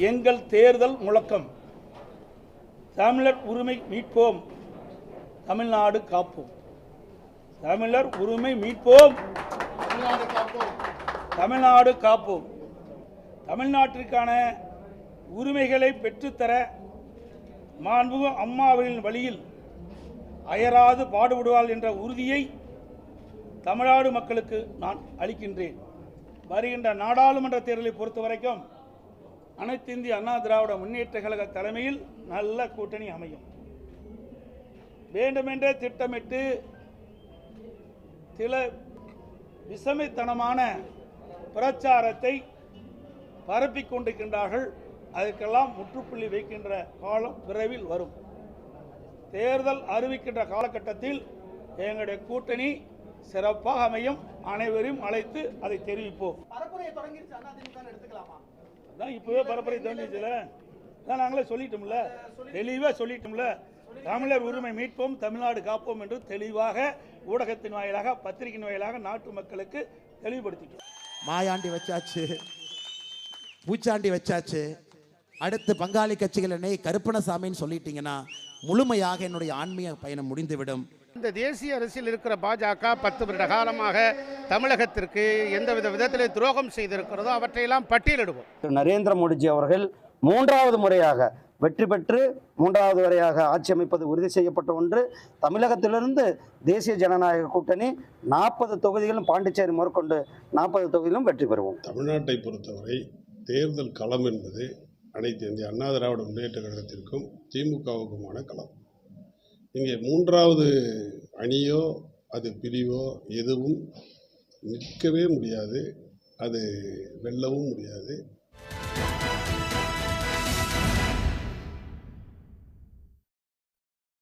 எங்கள் தேர்தல் முழக்கம் தமிழர் உரிமை மீட்போம், தமிழ்நாடு காப்போம். தமிழர் உரிமை மீட்போம், தமிழ்நாடு காப்போம். தமிழ்நாட்டிற்கான உரிமைகளை பெற்றுத்தர மாண்புமிகு அம்மாவின் வழியில் அயராது பாடுபடுவாள் என்ற உறுதியை தமிழ்நாடு மக்களுக்கு நான் அளிக்கின்றேன். வருகின்ற நாடாளுமன்ற தேர்தலை பொறுத்த வரைக்கும் அனைத்து இந்திய அண்ணா திராவிட முன்னேற்ற கழக தலைமையில் நல்ல கூட்டணி அமையும். வேண்டுமென்றே திட்டமிட்டு சில விஷமைத்தனமான பிரச்சாரத்தை பரப்பிக் கொண்டிருக்கின்றார்கள். அதற்கெல்லாம் முற்றுப்புள்ளி வைக்கின்ற காலம் விரைவில் வரும். தேர்தல் அறிவிக்கின்ற காலகட்டத்தில் எங்களுடைய கூட்டணி சிறப்பாக அமையும். அனைவரையும் அழைத்து அதை தெரிவிப்போம். இப்பவே பரப்புரை தோன்றிச்சுல, நாங்களே சொல்லிட்டோம்ல, தெளிவாக சொல்லிட்டோம்ல. தமிழர் உரிமை மீட்போம், தமிழ்நாடு காப்போம் என்று தெளிவாக ஊடகத்தின் வாயிலாக, பத்திரிகையின் வாயிலாக நாட்டு மக்களுக்கு தெளிவுபடுத்திட்டோம். மாயாண்டி வச்சாச்சு, பூச்சாண்டி வச்சாச்சு, அடுத்து பங்காளி கட்சிகள் என்னை கருப்பணசாமின்னு சொல்லிட்டீங்கன்னா முழுமையாக என்னுடைய ஆன்மீக பயணம் முடிந்துவிடும். இந்த தேசிய அரசியல் இருக்கிற பாஜக 10 வருட காலமாக தமிழகத்திற்கு எந்தவித விதத்திலே துரோகம் செய்திருக்கிறதோ அவற்றையெல்லாம் பட்டியலிடுவோம். நரேந்திர மோடிஜி அவர்கள் 3வது முறையாக வெற்றி பெற்று 3வது முறையாக ஆட்சி அமைப்பது உறுதி செய்யப்பட்ட ஒன்று. தமிழகத்திலிருந்து தேசிய ஜனநாயக கூட்டணி 40 தொகுதிகளும், பாண்டிச்சேரி முதற்கொண்டு 40 தொகுதிகளும் வெற்றி பெறுவோம். தமிழ்நாட்டை பொறுத்தவரை தேர்தல் களம் என்பது அனைத்து இந்திய அண்ணா திராவிட முன்னேற்ற கழகத்திற்கும் திமுகவுக்குமான களம். இங்கே 3வது அணியோ அது பிரிவோ எதுவும் நிற்கவே முடியாது, அது வெல்லவும் முடியாது.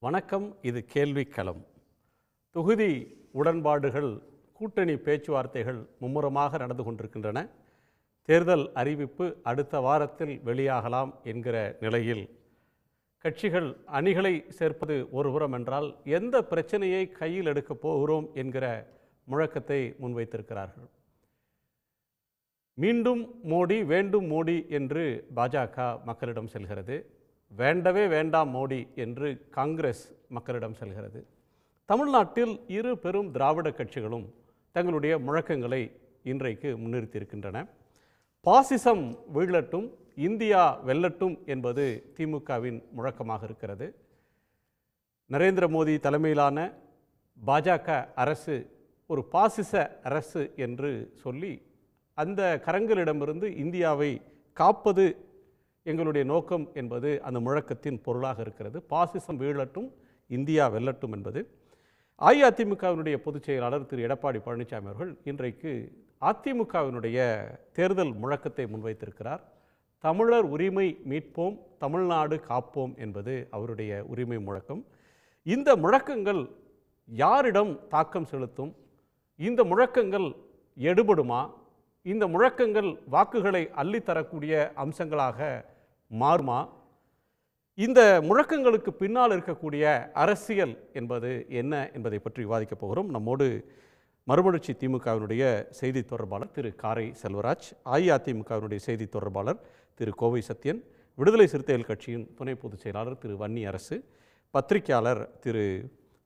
வணக்கம், இது கேள்விக்களம். தொகுதி உடன்பாடுகள், கூட்டணி பேச்சுவார்த்தைகள் மும்முரமாக நடந்து கொண்டிருக்கின்றன. தேர்தல் அறிவிப்பு அடுத்த வாரத்தில் வெளியாகலாம் என்கிற நிலையில் கட்சிகள் அணிகளை சேர்ப்பது ஒருபுறம் என்றால், எந்த பிரச்சனையை கையில் எடுக்கப் போகிறோம் என்கிற முழக்கத்தை முன்வைத்திருக்கிறார்கள். மீண்டும் மோடி, வேண்டும் மோடி என்று பாஜக மக்களிடம் செல்கிறது. வேண்டவே வேண்டாம் மோடி என்று காங்கிரஸ் மக்களிடம் செல்கிறது. தமிழ்நாட்டில் இரு பெரும் திராவிட கட்சிகளும் தங்களுடைய முழக்கங்களை இன்றைக்கு முன்னிறுத்தியிருக்கின்றன. பாசிசம் வீழட்டும், இந்தியா வெல்லட்டும் என்பது திமுகவின் முழக்கமாக இருக்கிறது. நரேந்திர மோடி தலைமையிலான பாஜக அரசு ஒரு பாசிச அரசு என்று சொல்லி அந்த கரங்களிடமிருந்து இந்தியாவை காப்பது எங்களுடைய நோக்கம் என்பது அந்த முழக்கத்தின் பொருளாக இருக்கிறது. பாசிசம் வீழட்டும், இந்தியா வெல்லட்டும் என்பது. அஇஅதிமுகவினுடைய பொதுச் செயலாளர் திரு எடப்பாடி பழனிசாமி அவர்கள் இன்றைக்கு அதிமுகவினுடைய தேர்தல் முழக்கத்தை முன்வைத்திருக்கிறார். தமிழர் உரிமை மீட்போம், தமிழ்நாடு காப்போம் என்பது அவருடைய உரிமை முழக்கம். இந்த முழக்கங்கள் யாரிடம் தாக்கம் செலுத்தும்? இந்த முழக்கங்கள் எடுபடுமா? இந்த முழக்கங்கள் வாக்குகளை அள்ளித்தரக்கூடிய அம்சங்களாக மாறுமா? இந்த முழக்கங்களுக்கு பின்னால் இருக்கக்கூடிய அரசியல் என்பது என்ன என்பதை பற்றி விவாதிக்க போகிறோம். நம்மோடு மறுமலர்ச்சி திமுகவினுடைய செய்தி தொடர்பாளர் திரு காரை செல்வராஜ், அஇஅதிமுகவினுடைய செய்தி தொடர்பாளர் திரு கோவை சத்யன், விடுதலை சிறுத்தைகள் கட்சியின் துணை பொதுச் செயலாளர் திரு வன்னி அரசு, பத்திரிகையாளர் திரு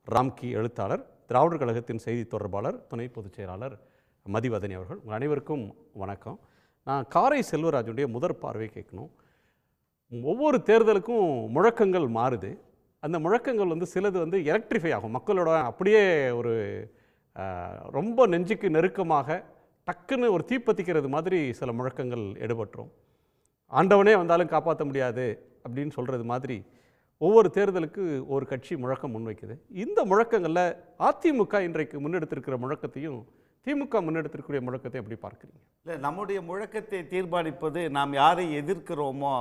ராம்கி, எழுத்தாளர், திராவிடர் கழகத்தின் செய்தி தொடர்பாளர் துணை பொதுச் செயலாளர் மதிவதனி அவர்கள். உங்கள் அனைவருக்கும் வணக்கம். நான் காரை செல்வராஜுடைய முதற் பார்வை கேட்கணும். ஒவ்வொரு தேர்தலுக்கும் முழக்கங்கள் மாறுது. அந்த முழக்கங்கள் சிலது எலக்ட்ரிஃபை ஆகும், மக்களோட அப்படியே ஒரு ரொம்ப நெஞ்சுக்கு நெருக்கமாக டக்குன்னு ஒரு தீப்பத்திக்கிறது மாதிரி சில முழக்கங்கள் எடுபட்டுரும். ஆண்டவனே வந்தாலும் காப்பாற்ற முடியாது அப்படின்னு சொல்கிறது மாதிரி ஒவ்வொரு தேர்தலுக்கு ஒரு கட்சி முழக்கம் முன்வைக்குது. இந்த முழக்கங்களில் அதிமுக இன்றைக்கு முன்னெடுத்திருக்கிற முழக்கத்தையும் திமுக முன்னெடுத்திருக்கிற முழக்கத்தை எப்படி பார்க்குறீங்க? இல்லை, நம்முடைய முழக்கத்தை தீர்மானிப்பது நாம் யாரை எதிர்க்கிறோமோ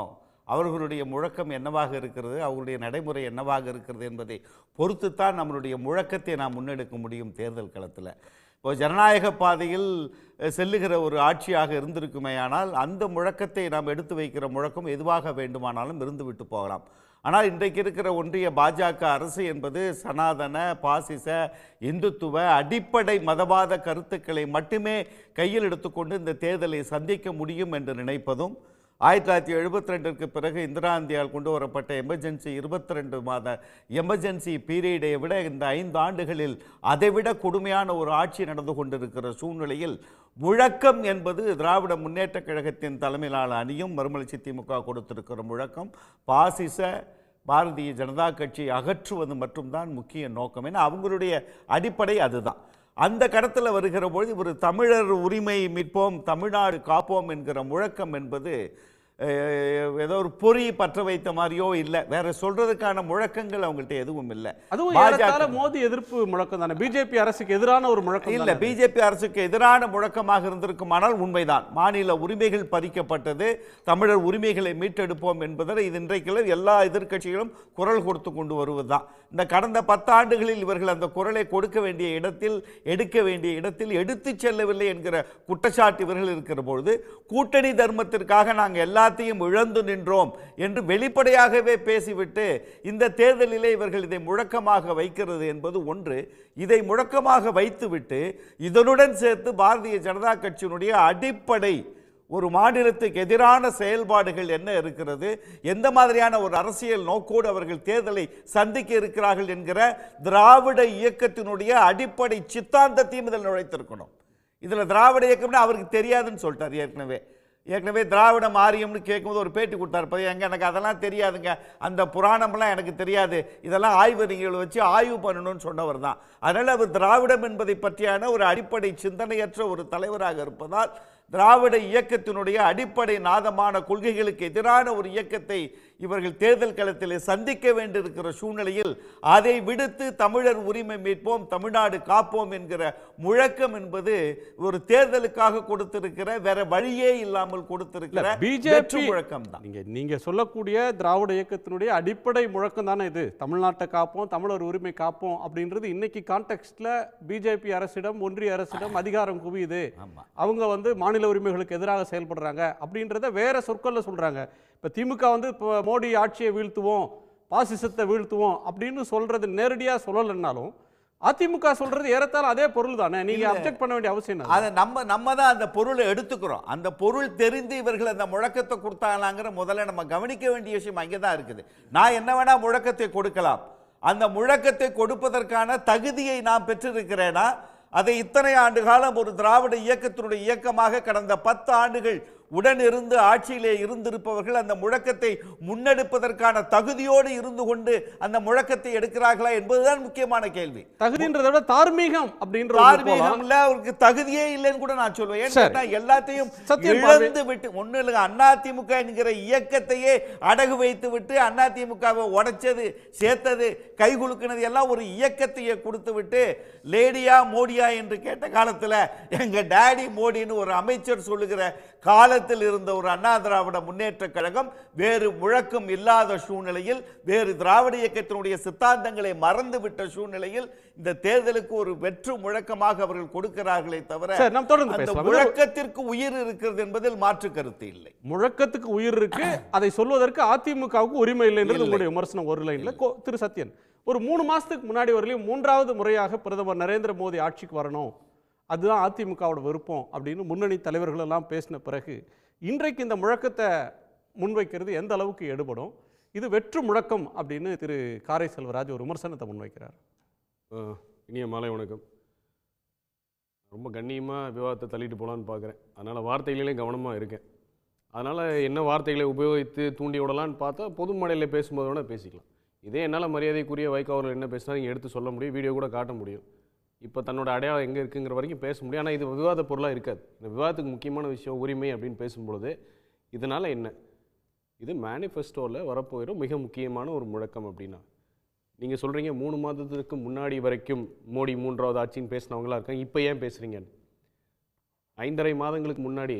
அவர்களுடைய முழக்கம் என்னவாக இருக்கிறது, அவர்களுடைய நடைமுறை என்னவாக இருக்கிறது என்பதை பொறுத்து தான் நம்மளுடைய முழக்கத்தை நாம் முன்னெடுக்க முடியும் தேர்தல் களத்தில். இப்போ ஜனநாயக பாதையில் செல்லுகிற ஒரு ஆட்சியாக இருந்திருக்குமேயானால் அந்த முழக்கத்தை நாம் எடுத்து வைக்கிற முழக்கம் எதுவாக வேண்டுமானாலும் இருந்துவிட்டு போகலாம். ஆனால் இன்றைக்கு இருக்கிற ஒன்றிய பாஜக அரசு என்பது சனாதன, பாசிச, இந்துத்துவ, அடிப்படை மதவாத கருத்துக்களை மட்டுமே கையில் எடுத்துக்கொண்டு இந்த தேர்தலை சந்திக்க முடியும் என்று நினைப்பதும், 1972 பிறகு இந்திரா காந்தியால் கொண்டு வரப்பட்ட எமர்ஜென்சி 22 மாத எமர்ஜென்சி பீரியடை விட இந்த 5 ஆண்டுகளில் அதைவிட கொடுமையான ஒரு ஆட்சி நடந்து கொண்டிருக்கிற சூழ்நிலையில் முழக்கம் என்பது திராவிட முன்னேற்றக் கழகத்தின் தலைமையிலான அணியும் மறுமலர்ச்சி திமுக கொடுத்திருக்கிற முழக்கம் பாசிச பாரதிய ஜனதா கட்சியை அகற்றுவது மட்டும்தான் முக்கிய நோக்கம். ஏன்னா அவங்களுடைய அடிப்படை அதுதான். அந்த கடத்தில் வருகிற பொழுது ஒரு தமிழர் உரிமை மீட்போம் தமிழ்நாடு காப்போம் என்கிற முழக்கம் என்பது ஏதோ ஒரு பொறி பற்ற வைத்த மாதிரியோ இல்லை, வேற சொல்றதுக்கான முழக்கங்கள் அவங்கள்ட்ட எதுவும் இல்லை. அதுவும் மோடி எதிர்ப்பு முழக்கம் தானே, பிஜேபி அரசுக்கு எதிரான ஒரு முழக்கம் இல்லை. பிஜேபி அரசுக்கு எதிரான முழக்கமாக இருந்திருக்குமானால் உண்மைதான். மாநில உரிமைகள் பறிக்கப்பட்டது, தமிழர் உரிமைகளை மீட்டெடுப்போம் என்பதில் இது இன்றைக்கு எல்லா எதிர்க்கட்சிகளும் குரல் கொடுத்து கொண்டு வருவதுதான். இந்த கடந்த 10 ஆண்டுகளில் இவர்கள் அந்த குரலை கொடுக்க வேண்டிய இடத்தில் எடுக்க வேண்டிய இடத்தில் எடுத்து செல்லவில்லை என்கிற குற்றச்சாட்டு இவர்கள் இருக்கிற பொழுது கூட்டணி தர்மத்திற்காக நாங்கள் எல்லாத்தையும் இழந்து நின்றோம் என்று வெளிப்படையாகவே பேசிவிட்டு இந்த தேர்தலிலே இவர்கள் இதை முழக்கமாக வைக்கிறது என்பது ஒன்று. இதை முழக்கமாக வைத்துவிட்டு இதனுடன் சேர்த்து பாரதிய ஜனதா கட்சியினுடைய அடிப்படை ஒரு மாநிலத்துக்கு எதிரான செயல்பாடுகள் என்ன இருக்கிறது, எந்த மாதிரியான ஒரு அரசியல் நோக்கோடு அவர்கள் தேர்தலை சந்திக்க இருக்கிறார்கள் என்கிற திராவிட இயக்கத்தினுடைய அடிப்படை சித்தாந்தத்தையும் இதில் நுழைத்திருக்கணும். இதில் திராவிட இயக்கம்னு அவருக்கு தெரியாதுன்னு சொல்லிட்டார். ஏற்கனவே திராவிடம் ஆரியம்னு கேட்கும்போது ஒரு பேட்டி கொடுத்தாரு, எனக்கு அதெல்லாம் தெரியாதுங்க, அந்த புராணம்லாம் எனக்கு தெரியாது, இதெல்லாம் ஆய்வறிஞர்களை வச்சு ஆய்வு பண்ணணும்னு சொன்னவர் தான். அதனால் அவர் திராவிடம் என்பதை பற்றியான ஒரு அடிப்படை சிந்தனையற்ற ஒரு தலைவராக இருப்பதால் திராவிட இயக்கத்தினுடைய அடிப்படை நாதமான கொள்கைகளுக்கு எதிரான ஒரு இயக்கத்தை இவர்கள் தேர்தல் களத்தில் சந்திக்க வேண்டியிருக்கிற சூழ்நிலையில் அதை விடுத்து தமிழர் உரிமை மீட்போம் தமிழ்நாடு காப்போம் என்கிற முழக்கம் என்பது ஒரு தேர்தலுக்காக கொடுத்திருக்கிற வேற வழியே இல்லாமல் கொடுத்திருக்கிற பிஜேபி முழக்கம் தான். நீங்க சொல்லக்கூடிய திராவிட இயக்கத்தினுடைய அடிப்படை முழக்கம் தானே இது, தமிழ்நாட்டை காப்போம் தமிழர் உரிமை காப்போம் அப்படின்றது. இன்னைக்கு கான்டெக்ட்ல பிஜேபி அரசிடம் ஒன்றிய அரசிடம் அதிகாரம் குவியுது, அவங்க மாநில உரிமைகளுக்கு எதிராக செயல்படுறாங்க அப்படின்றத வேற சொற்கள்ல சொல்றாங்க. இப்ப திமுக இப்போ மோடி ஆட்சியை வீழ்த்துவோம் பாசிசத்தை வீழ்த்துவோம் அப்படின்னு சொல்றது நேரடியா சொல்லலைன்னாலும் அதிமுக சொல்றது ஏறத்தாழ அதே பொருள் தானே, நீங்க அப்ஜெக்ட் பண்ண வேண்டிய அவசியம் இல்லை. அதை நம்ம தான் அந்த பொருளை எடுத்துக்கிறோம். அந்த பொருள் தெரிந்து இவர்கள் அந்த முழக்கத்தை கொடுத்தாங்கங்கிற முதல்ல நம்ம கவனிக்க வேண்டிய விஷயம் அங்கே தான் இருக்குது. நான் என்ன வேணா முழக்கத்தை கொடுக்கலாம், அந்த முழக்கத்தை கொடுப்பதற்கான தகுதியை நான் பெற்றிருக்கிறேனா, அதை இத்தனை ஆண்டு காலம் ஒரு திராவிட இயக்கத்தினுடைய இயக்கமாக கடந்த 10 ஆண்டுகள் உடனிருந்து ஆட்சியிலே இருந்திருப்பவர்கள் அந்த முழக்கத்தை முன்னெடுப்பதற்கான தகுதியோடு இருந்து கொண்டு அந்த முழக்கத்தை எடுக்கிறார்களா என்பதுதான் முக்கியமான கேள்வி. தகுதின்றதை விட தார்மீகம் அப்படின்ற தார்மீகம் இல்ல, அவருக்கு தகுதியே இல்லைன்னு கூட நான் சொல்லுவேன். எல்லாத்தையும் இழந்து விட்டு ஒண்ணு இல்லைங்க, அதிமுக என்கிற இயக்கத்தையே அடகு வைத்து விட்டு அதிமுகவை உடைச்சது சேர்த்தது கை குலுக்கினது எல்லாம் ஒரு இயக்கத்தையே கொடுத்து விட்டு லேடியா மோடியா என்று கேட்ட காலத்துல எங்க டாடி மோடின்னு ஒரு அமைச்சர் சொல்லுகிற காலத்தில் இருந்த ஒரு அண்ணா திராவிட முன்னேற்ற கழகம் வேறு முழக்கம் இல்லாத சூழ்நிலையில், வேறு திராவிட இயக்கத்தினுடைய சித்தாந்தங்களை மறந்துவிட்ட சூழ்நிலையில் இந்த தேர்தலுக்கு ஒரு வெற்று முழக்கமாக அவர்கள் கொடுக்கிறார்களே தவிர அந்த முழக்கத்திற்கு உயிர் இருக்கிறது என்பதில் மாற்று கருத்து இல்லை. முழக்கத்துக்கு உயிர் இருக்கு, அதை சொல்வதற்கு அதிமுகவுக்கு உரிமை இல்லை என்று உங்களுடைய விமர்சனம் ஒரு லைன்ல. திரு சத்யன், ஒரு 3 மாசத்துக்கு முன்னாடி வரலையும் 3வது முறையாக பிரதமர் நரேந்திர மோடி ஆட்சிக்கு வரணும், அதுதான் அதிமுகவோட விருப்பம் அப்படின்னு முன்னணி தலைவர்கள் எல்லாம் பேசின பிறகு இன்றைக்கு இந்த முழக்கத்தை முன்வைக்கிறது எந்த அளவுக்கு எடுபடும்? இது வெற்று முழக்கம் அப்படின்னு திரு காரை செல்வராஜ் ஒரு விமர்சனத்தை முன்வைக்கிறார். இனிய மாலை வணக்கம். ரொம்ப கண்ணியமாக விவாதத்தை தள்ளிட்டு போகலான்னு பார்க்குறேன், அதனால் வார்த்தைகளிலே கவனமாக இருக்கேன். அதனால் என்ன வார்த்தைகளை உபயோகித்து தூண்டி விடலான்னு பார்த்தா பொது மேடையில் பேசும்போது வேணால் பேசிக்கலாம். இதே என்னால் மரியாதைக்குரிய வைகோ அவர்கள் என்ன பேசினா நீங்கள் எடுத்து சொல்ல முடியும், வீடியோ கூட காட்ட முடியும். இப்போ தன்னோட அடையாளம் எங்கே இருக்குங்கிற வரைக்கும் பேச முடியும். ஆனால் இது விவாத பொருளாக இருக்காது. இந்த விவாதத்துக்கு முக்கியமான விஷயம் உரிமை அப்படின்னு பேசும்பொழுது இதனால் என்ன, இது மேனிஃபெஸ்டோவில் வரப்போகிற மிக முக்கியமான ஒரு முழக்கம். அப்படின்னா நீங்கள் சொல்கிறீங்க 3 மாதத்துக்கு முன்னாடி வரைக்கும் மோடி 3வது ஆட்சின்னு பேசினவங்களாம் இருக்காங்க, இப்போ ஏன் பேசுகிறீங்க? 5.5 மாதங்களுக்கு முன்னாடி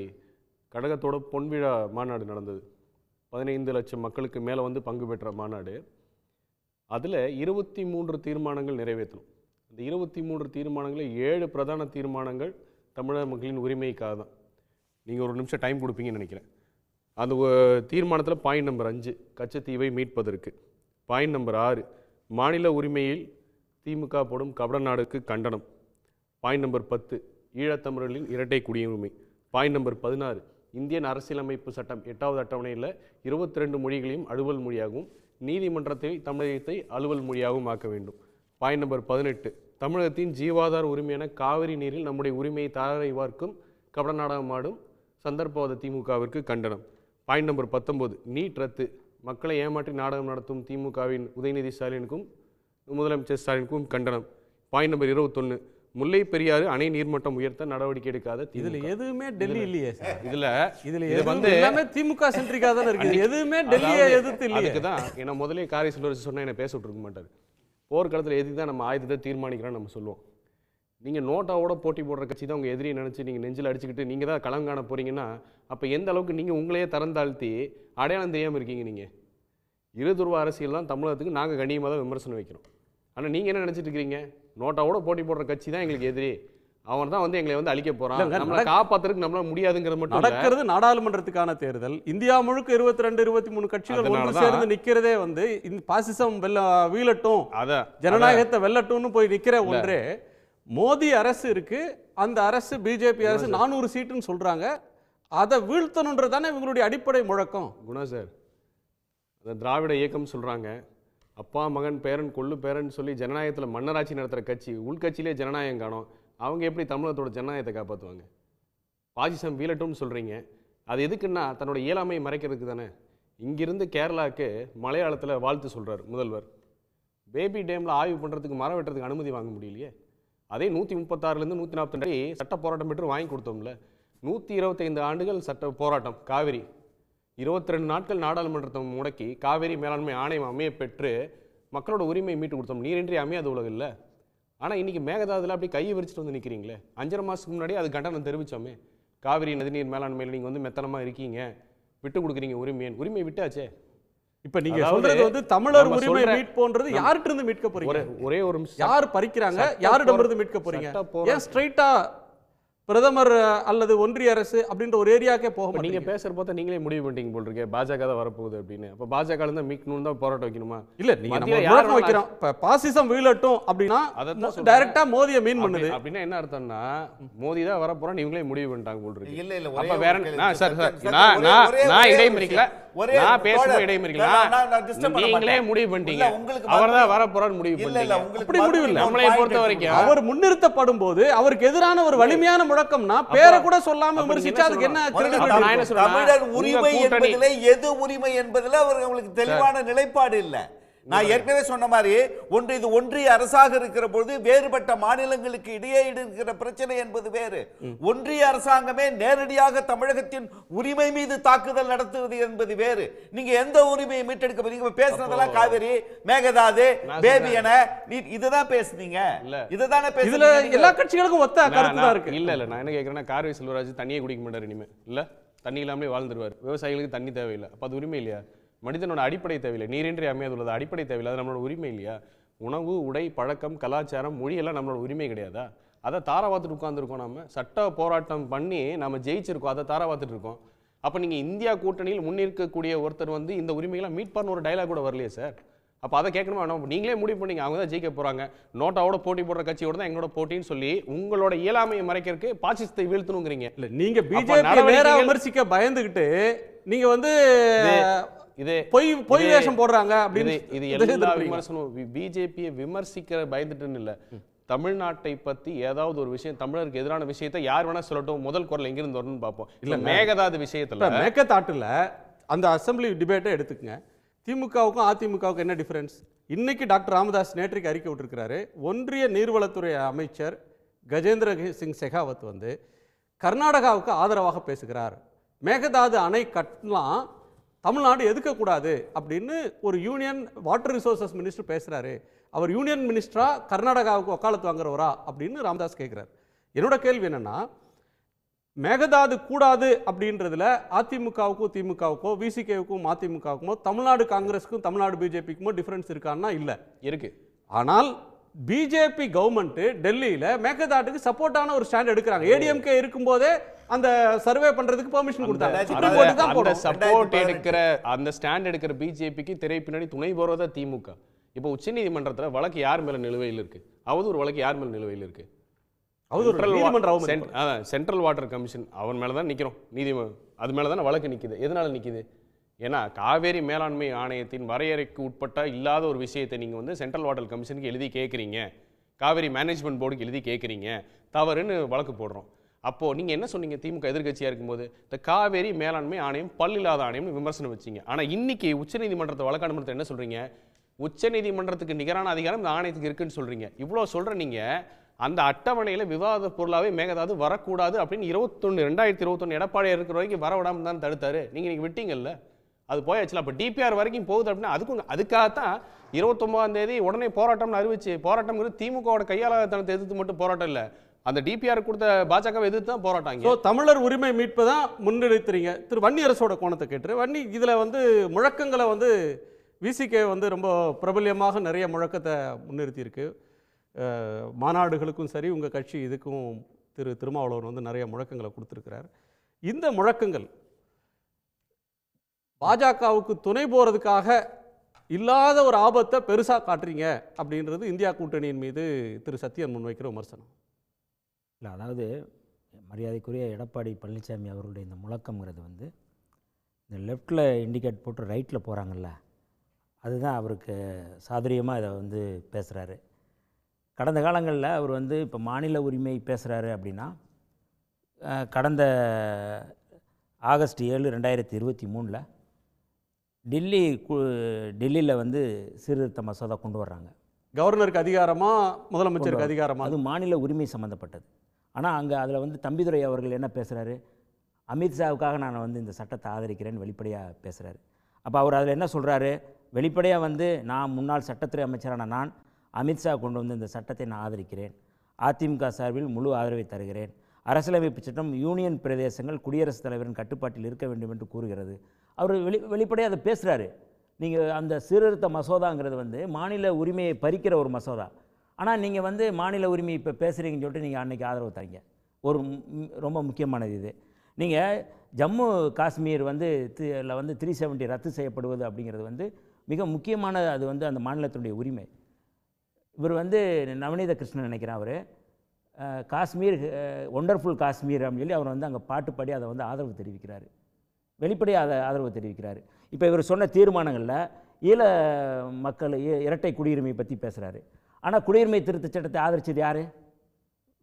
கடகத்தோட பொன்விழா மாநாடு நடந்தது. 15 லட்சம் மக்களுக்கு மேலே பங்கு பெற்ற மாநாடு. அதில் 23 தீர்மானங்கள் நிறைவேற்றணும். இந்த 23 தீர்மானங்களில் 7 பிரதான தீர்மானங்கள் தமிழக மக்களின் உரிமைக்காக தான். நீங்கள் ஒரு நிமிஷம் டைம் கொடுப்பீங்கன்னு நினைக்கிறேன். அந்த தீர்மானத்தில் பாயிண்ட் நம்பர் 5 கச்சத்தீவை மீட்பதற்கு, பாயிண்ட் நம்பர் 6 மாநில உரிமையில் திமுக போடும் கபடநாடுக்கு கண்டனம், பாயிண்ட் நம்பர் 10 ஈழத்தமிழர்களின் இரட்டை குடியுரிமை, பாயிண்ட் நம்பர் 16 இந்தியன் அரசியலமைப்பு சட்டம் 8வது அட்டவணையில் 22 மொழிகளையும் அலுவல் மொழியாகவும் நீதிமன்றத்தை தமிழகத்தை அலுவல் மொழியாகவும் ஆக்க வேண்டும். பாயிண்ட் நம்பர் 18, தமிழகத்தின் ஜீவாதார உரிமையான காவிரி நீரில் நம்முடைய உரிமையை தாரை வார்க்கும் கபட நாடகமாடும் சந்தர்ப்பவாத திமுகவிற்கு கண்டனம். பாயிண்ட் நம்பர் 19, நீட் ரத்து, மக்களை ஏமாற்றி நாடகம் நடத்தும் திமுகவின் உதயநிதி ஸ்டாலினுக்கும் முதலமைச்சர் ஸ்டாலினுக்கும் கண்டனம். பாயிண்ட் நம்பர் 21, முல்லை பெரியாறு அணை நீர்மட்டம் உயர்த்த நடவடிக்கை எடுக்காத இதுல எதுவுமே டெல்லி இல்லையே சார். இதுல இது வந்து எல்லாமே திமுக சென்ட்ரிக்கா தான் இருக்குது. எதுவுமே டெல்லியை எதிர்த்து இல்லையே. அதுக்கு தான் என்ன முதலே காரை செல்வராஜ் சொன்னா என்ன பேச விட்டுருக்க மாட்டார். போர்க்களத்தில் எதுக்கு தான் நம்ம ஆயுதத்தை தீர்மானிக்கிறோம் நம்ம சொல்லுவோம். நீங்கள் நோட்டாவோட போட்டி போடுற கட்சி தான் உங்கள் எதிரியை நினச்சி நீங்கள் நெஞ்சில் அடிச்சுக்கிட்டு நீங்கள் தான் களம் காண போகிறீங்கன்னா அப்போ எந்த அளவுக்கு நீங்கள் உங்களையே தரந்தாழ்த்தி அடையாளம் தெரியாமல் இருக்கீங்க. நீங்கள் இருதுருவ அரசியல் தான் தமிழகத்துக்கு நாங்கள் கண்ணியமாக தான் விமர்சனம் வைக்கிறோம். ஆனால் நீங்கள் என்ன நினச்சிட்டு இருக்கிறீங்க? நோட்டாவோட போட்டி போடுற கட்சி தான் எங்களுக்கு எதிரி, அவன் தான் வந்து எங்களை வந்து அழிக்க போகிறான், நம்மளை காப்பாற்றுறதுக்கு நம்மளால முடியாதுங்கிறது மட்டும் நடக்கிறது. நாடாளுமன்றத்துக்கான தேர்தல் இந்தியா முழுக்க 22 23 கட்சிகள் ஒன்று சேர்ந்து நிற்கிறதே வந்து பாசிசம் வீழட்டும், ஜனநாயகத்தை வெல்லட்டும்னு போய் நிற்கிற ஒன்றே. மோடி அரசு இருக்கு, அந்த அரசு பிஜேபி அரசு 400 சீட்டுன்னு சொல்றாங்க. அதை வீழ்த்தணுன்றதானே இவங்களுடைய அடிப்படை முழக்கம். குணா சார், அந்த திராவிட இயக்கம் சொல்றாங்க, அப்பா மகன் பேரன் கொள்ளு பேரன் சொல்லி ஜனநாயகத்தில் மன்னராட்சி நடத்துகிற கட்சி உள்கட்சியிலே ஜனநாயகம் காணும். அவங்க எப்படி தமிழகத்தோட ஜனநாயகத்தை காப்பாற்றுவாங்க? பாசிசம் வீழட்டும்னு சொல்கிறீங்க. அது எதுக்குன்னா தன்னோட இயலாமை மறைக்கிறதுக்கு தானே. இங்கிருந்து கேரளாவுக்கு மலையாளத்தில் வாழ்த்து சொல்கிறார் முதல்வர். பேபி டேமில் ஆய்வு பண்ணுறதுக்கு மரம் வெட்டுறதுக்கு அனுமதி வாங்க முடியலையே. அதே 136லேருந்து 142 சட்ட போராட்டம் பெற்று வாங்கி கொடுத்தோம்ல. 125 ஆண்டுகள் சட்ட போராட்டம் காவிரி, 22 நாட்கள் நாடாளுமன்றத்தை முடக்கி காவிரி மேலாண்மை ஆணையம் அமைய பெற்று மக்களோட உரிமையை மீட்டு கொடுத்தோம். நீரின்றி அமையாத உலகம் இல்லை. ஆனால் இன்றைக்கி மேகதாதுல அப்படி கையை விரிச்சிட்டு வந்து நிற்கிறீங்களே. 5.5 மாதத்துக்கு முன்னாடி அது கண்டனம் தெரிவித்தோமே. காவிரி நதிநீர் மேலாண்மையில் நீங்கள் வந்து மெத்தனமாக இருக்கீங்க, விட்டு கொடுக்குறீங்க உரிமை விட்டாச்சே. இப்ப நீங்க சொல்றது வந்து தமிழர் உரிமை மீட்போன்றது யார்கிட்ட இருந்து மீட்க போறீங்க? ஒரே ஒரு யார் பறிக்கிறாங்க, யாரிடம் இருந்து மீட்க போறீங்க? ஏன் ஸ்ட்ரைட்டா பிரதமர் அல்லது ஒன்றிய அரசு அப்படின்ற ஒரு ஏரியாக்கே போக மாட்டீங்க? நீங்க பேசுற பார்த்தா நீங்களே முடிவு பண்ணிட்டீங்க போல் இருக்கே பாஜக தான் வரப்போகுது அப்படின்னு. அப்ப பாஜக இருந்தா மீட்கணும் தான் போராட்டம் வைக்கணுமா? இல்ல நீங்க நம்ம வைக்கிறோம். இப்ப பாசிசம் வீழட்டும் அப்படின்னா டைரக்டா மோதியை மீன் பண்ணுது அப்படின்னா என்ன அர்த்தம்னா மோதி தான் வரப்போறோம் நீங்களே முடிவு பண்ணிட்டாங்க போல் இருக்கு. இல்ல இல்ல அப்ப வேற சார் நான் இடைமறிக்கல, நான் பேசும்போது இடைமறிக்கல, நீங்களே முடிவு பண்ணிட்டீங்க அவர்தான் வரப்போறான்னு முடிவு பண்ணீங்க. அப்படி முடிவு இல்ல. நம்மளை பொறுத்த வரைக்கும் அவர் முன்னிறுத்தப்படும் போது அவருக்கு எதிரான ஒரு வலிமையான முழக்கம்னா பேரை கூட சொல்லாம விமர்சிச்சா அதுக்கு என்ன கிரெடிபிலிட்டி? தமிழர் உரிமை என்பதிலே எது உரிமை என்பதில் அவர்களுக்கு தெளிவான நிலைப்பாடு இல்லை. நான் ஏற்கனவே சொன்ன மாதிரி இது ஒன்றிய அரசாக இருக்கிற பொழுது வேறுபட்ட மாநிலங்களுக்கு இடையே இருக்கிற பிரச்சனை என்பது வேறு. ஒன்றிய அரசாங்கமே நேரடியாக தமிழகத்தின் உரிமை மீது தாக்குதல் நடத்துவது என்பது வேறு. நீங்க எந்த உரிமையை மீட்டெடுக்க போறீங்க? பேசுனதெல்லாம் காவிரி, மேகதாது, பேபி என இதுதான் பேசுனீங்க. இதுதானே பேசுறீங்க. எல்லா கட்சிகளுக்கும் ஒத்த கருத்து தான் இருக்கு. இல்ல இல்ல நான் என்ன கேட்கறேன்னா கார்வி செல்வராஜ் தண்ணியே குடிக்க மாட்டார் இனிமே. இல்ல தண்ணி இல்லாமலே வாழ்ந்துருவார். விவசாயிகளுக்கு தண்ணி தேவையில்லை. அப்ப அது உரிமை இல்லையா? மனிதனோட அடிப்படை தேவையில்லை. நீரின்றி அமையாதுள்ளது அடிப்படை தேவையில்லை. அது நம்மளோட உரிமை இல்லையா? உணவு, உடை, பழக்கம், கலாச்சாரம், மொழியெல்லாம் நம்மளோட உரிமை கிடையாதா? அதை தாராவாத்துட்டு உட்காந்துருக்கோம். நம்ம சட்ட போராட்டம் பண்ணி நம்ம ஜெயிச்சிருக்கோம், அதை தாராவாத்துட்டு இருக்கோம். அப்போ நீங்கள் இந்தியா கூட்டணியில் முன்னிற்கக்கூடிய ஒருத்தர் வந்து இந்த உரிமைகளை மீட்பார்னு ஒரு டைலாக் கூட வரலையே சார். அப்போ அதை கேட்கணுமா? நீங்களே முடிவு பண்ணீங்க அவங்க தான் ஜெயிக்க போகிறாங்க, நோட்டாவோட போட்டி போடுற கட்சியோட தான் எங்களோட போட்டின்னு சொல்லி உங்களோட இயலாமையை மறைக்கிறதுக்கு பாசிசத்தை வீழ்த்தணுங்கிறீங்க. இல்லை நீங்கள் பிஜேபி நேராக விமர்சிக்க பயந்துக்கிட்டு நீங்கள் வந்து இது பொய் வேஷம் போடுறாங்க அப்படின்னு. இது எல்லா விமர்சனம் பிஜேபியை விமர்சிக்கிற பயந்துட்டுன்னு இல்லை. தமிழ்நாட்டை பத்தி ஏதாவது ஒரு விஷயம் தமிழருக்கு எதிரான விஷயத்தை யார் வேணா சொல்லட்டும், முதல் குரல் எங்கிருந்து வரணும்னு பார்ப்போம். இல்ல மேகதாது விஷயத்துல மேகதாட்டுல அந்த அசம்பிளி டிபேட்டை எடுத்துக்கங்க. திமுகவுக்கும் அதிமுகவுக்கும் என்ன டிஃபரன்ஸ்? இன்னைக்கு டாக்டர் ராமதாஸ் நேற்றைக்கு அறிக்கை விட்டுருக்கிறாரு. ஒன்றிய நீர்வளத்துறை அமைச்சர் கஜேந்திர சிங் செகாவத் வந்து கர்நாடகாவுக்கு ஆதரவாக பேசுகிறார். மேகதாது அணை கட்டலாம், தமிழ்நாடு எதுக்கக்கூடாது அப்படின்னு ஒரு யூனியன் வாட்டர் ரிசோர்சஸ் மினிஸ்டர் பேசுகிறாரு. அவர் யூனியன் மினிஸ்டரா கர்நாடகாவுக்கு வக்காலத்து வாங்குறவரா அப்படின்னு ராமதாஸ் கேட்குறாரு. என்னோட கேள்வி என்னன்னா, மேகதாது கூடாது அப்படின்றதுல அதிமுகவுக்கும் திமுகவுக்கோ விசிகேவுக்கும் அதிமுகவுக்குமோ தமிழ்நாடு காங்கிரஸுக்கும் தமிழ்நாடு பிஜேபிக்குமோ டிஃபரன்ஸ் இருக்கான்னா இல்லை, இருக்கு. ஆனால் பிஜேபி கவர்மெண்ட் டெல்லியில மேகதாட்டுக்கு சப்போர்ட்டான ஒரு ஸ்டாண்ட் எடுக்கிறாங்க. ஏடிஎம்கே இருக்கும்போதே அந்த சர்வே பண்றதுக்கு பெர்மிஷன் கொடுத்தாங்க. சப்போர்ட் எடுக்கிற அந்த ஸ்டாண்ட் எடுக்கிற பிஜேபிக்கு திரை பின்னாடி துணை போறதா திமுக. இப்போ உச்சநீதிமன்றத்தில் வழக்கு யார் மேல நிலுவையில் இருக்கு? அவதூறு வழக்கு யார் மேல நிலுவையில் இருக்கு? சென்ட்ரல் வாட்டர் கமிஷன் அவன் மேலே தான் நிற்கிறோம். அது மேலே தான் வழக்கு நிற்கிது. எதனால் நிற்கிது? ஏன்னா காவேரி மேலாண்மை ஆணையத்தின் வரையறைக்கு உட்பட்ட இல்லாத ஒரு விஷயத்தை நீங்கள் வந்து சென்ட்ரல் வாட்டர் கமிஷனுக்கு எழுதி கேட்குறீங்க, காவேரி மேனேஜ்மெண்ட் போர்டுக்கு எழுதி கேட்குறீங்க, தவறுன்னு வழக்கு போடுறோம். அப்போது நீங்கள் என்ன சொன்னீங்க? திமுக எதிர்க்கட்சியாக இருக்கும்போது இந்த காவேரி மேலாண்மை ஆணையம் பல்லில்லாத ஆணையம்னு விமர்சனம் வச்சிங்க. ஆனால் இன்னைக்கு உச்சநீதிமன்றத்தை வழக்காடுமன்றத்தை என்ன சொல்கிறீங்க? உச்சநீதிமன்றத்துக்கு நிகரான அதிகாரம் இந்த ஆணையத்துக்கு இருக்குன்னு சொல்கிறீங்க. இவ்வளோ சொல்கிற நீங்கள் அந்த அட்டவணையில் விவாத பொருளாகவே மேகதாது வரக்கூடாது அப்படின்னு 2021 எடப்பாடியார் இருக்கிற வரைக்கும் வரவிடாமல் தான் தடுத்தாரு. நீங்கள் விட்டீங்கல்ல, அது போயாச்சுல. அப்போ டிபிஆர் வரைக்கும் போகுது அப்படின்னா அதுக்காகத்தான் 29ஆம் தேதி உடனே போராட்டம்னு அறிவிச்சு, போராட்டம்ங்கிறது திமுகவோட கையாளத்தனத்தை எதிர்த்து மட்டும் போராட்டம் இல்லை, அந்த டிபிஆர் கொடுத்த பாஜகவை எதிர்த்து தான் போராட்டாங்க. தமிழர் உரிமை மீட்பை தான் முன்னிறுத்துறீங்க. திரு வன்னியரசோட கோணத்தை கேட்டு வன்னி இதில் வந்து முழக்கங்களை வந்து விசிகே வந்து ரொம்ப பிரபல்யமாக நிறைய முழக்கத்தை முன்னிறுத்தியிருக்கு. மாநாடுகளுக்கும் சரி, உங்கள் கட்சி இதுக்கும் திரு திருமாவளவன் வந்து நிறைய முழக்கங்களை கொடுத்துருக்கிறார். இந்த முழக்கங்கள் பாஜகவுக்கு துணை போகிறதுக்காக இல்லாத ஒரு ஆபத்தை பெருசாக காட்டுறீங்க அப்படின்றது இந்தியா கூட்டணியின் மீது திரு சத்யன் முன்வைக்கிற விமர்சனம். இல்லை, அதாவது மரியாதைக்குரிய எடப்பாடி பழனிசாமி அவர்களுடைய இந்த முழக்கங்கிறது வந்து இந்த லெஃப்டில் இண்டிகேட் போட்டு ரைட்டில் போகிறாங்கல்ல, அதுதான் அவருக்கு சாதுரியமாக இதை வந்து பேசுகிறாரு. கடந்த காலங்களில் அவர் வந்து இப்போ மாநில உரிமை பேசுகிறாரு அப்படின்னா, கடந்த ஆகஸ்ட் 7, 2023 டெல்லியில் வந்து சீர்திருத்த மசோதா கொண்டு வர்றாங்க. கவர்னருக்கு அதிகாரமா, முதலமைச்சருக்கு அதிகாரமா? அது மாநில உரிமை சம்மந்தப்பட்டது. ஆனால் அங்கே அதில் வந்து தம்பிதுரை அவர்கள் என்ன பேசுகிறாரு? அமித்ஷாவுக்காக நான் வந்து இந்த சட்டத்தை ஆதரிக்கிறேன்னு வெளிப்படையாக பேசுகிறாரு. அப்போ அவர் அதில் என்ன சொல்கிறாரு? வெளிப்படையாக வந்து நான் முன்னாள் சட்டத்துறை அமைச்சரான நான் அமித்ஷா கொண்டு வந்து இந்த சட்டத்தை நான் ஆதரிக்கிறேன், அதிமுக சார்பில் முழு ஆதரவை தருகிறேன், அரசியலமைப்பு சட்டம் யூனியன் பிரதேசங்கள் குடியரசுத் தலைவரின் கட்டுப்பாட்டில் இருக்க வேண்டும் என்று கூறுகிறது. அவர் வெளிப்படையாக அதை பேசுகிறாரு. நீங்கள் அந்த சீர்திருத்த மசோதாங்கிறது வந்து மாநில உரிமையை பறிக்கிற ஒரு மசோதா. ஆனால் நீங்கள் வந்து மாநில உரிமை இப்போ பேசுகிறீங்கன்னு சொல்லிட்டு நீங்கள் அன்றைக்கி ஆதரவு தரீங்க. ஒரு ரொம்ப முக்கியமானது இது. நீங்கள் ஜம்மு காஷ்மீர் வந்து 370 ரத்து செய்யப்படுவது அப்படிங்கிறது வந்து மிக முக்கியமான, அது வந்து அந்த மாநிலத்தினுடைய உரிமை. இவர் வந்து நவநீத கிருஷ்ணன் நினைக்கிறேன், அவர் காஷ்மீர் ஒண்டர்ஃபுல் காஷ்மீர் அப்படின்னு சொல்லி அவர் வந்து அங்கே பாட்டு பாடி அதை வந்து ஆதரவு தெரிவிக்கிறார், வெளிப்படையாக அதை ஆதரவு தெரிவிக்கிறார். இப்போ இவர் சொன்ன தீர்மானங்களில் ஈழ மக்கள் இரட்டை குடியுரிமை பற்றி பேசுகிறாரு. ஆனால் குடியுரிமை திருத்த சட்டத்தை ஆதரிச்சது யார்?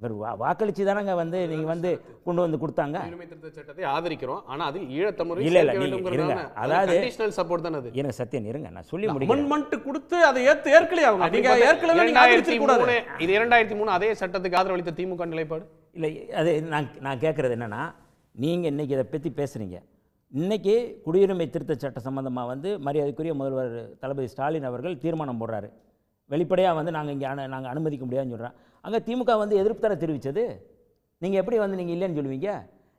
இவர் வாக்களிச்சு தானங்க வந்து நீங்கள் வந்து கொண்டு வந்து கொடுத்தாங்க. குடியுரிமை திருத்த சட்டத்தை ஆதரிக்கிறோம், ஆனால் அதில் ஈழத்தமிழ் இல்லை இருங்க, அதாவது சப்போர்ட் தான். அது எனக்கு சத்தியம் இருங்க, நான் சொல்லி முடிக்கிறேன். அமெண்ட்மென்ட் கொடுத்து அதை ஏற்கலையே அவங்க. நீங்கள் ஏற்கனவே நீங்கள் ஆதரிச்சு கூடாது. இது 2003 அதே சட்டத்துக்கு ஆதரவளித்த திமுக நிலைப்பாடு இல்லை. அது நான் கேட்குறது என்னென்னா, நீங்கள் இன்றைக்கி இதை பற்றி பேசுகிறீங்க. இன்றைக்கி குடியுரிமை திருத்த சட்ட சம்மந்தமாக வந்து மரியாதைக்குரிய முதல்வர் தளபதி ஸ்டாலின் அவர்கள் தீர்மானம் போடுறாரு. வெளிப்படையாக வந்து நாங்கள் அனுமதிக்க முடியாதுன்னு சொல்கிறேன். அங்கே திமுக வந்து எதிர்ப்பு தர தெரிவித்தது. நீங்கள் எப்படி வந்து நீங்கள் இல்லைன்னு சொல்லுவீங்க?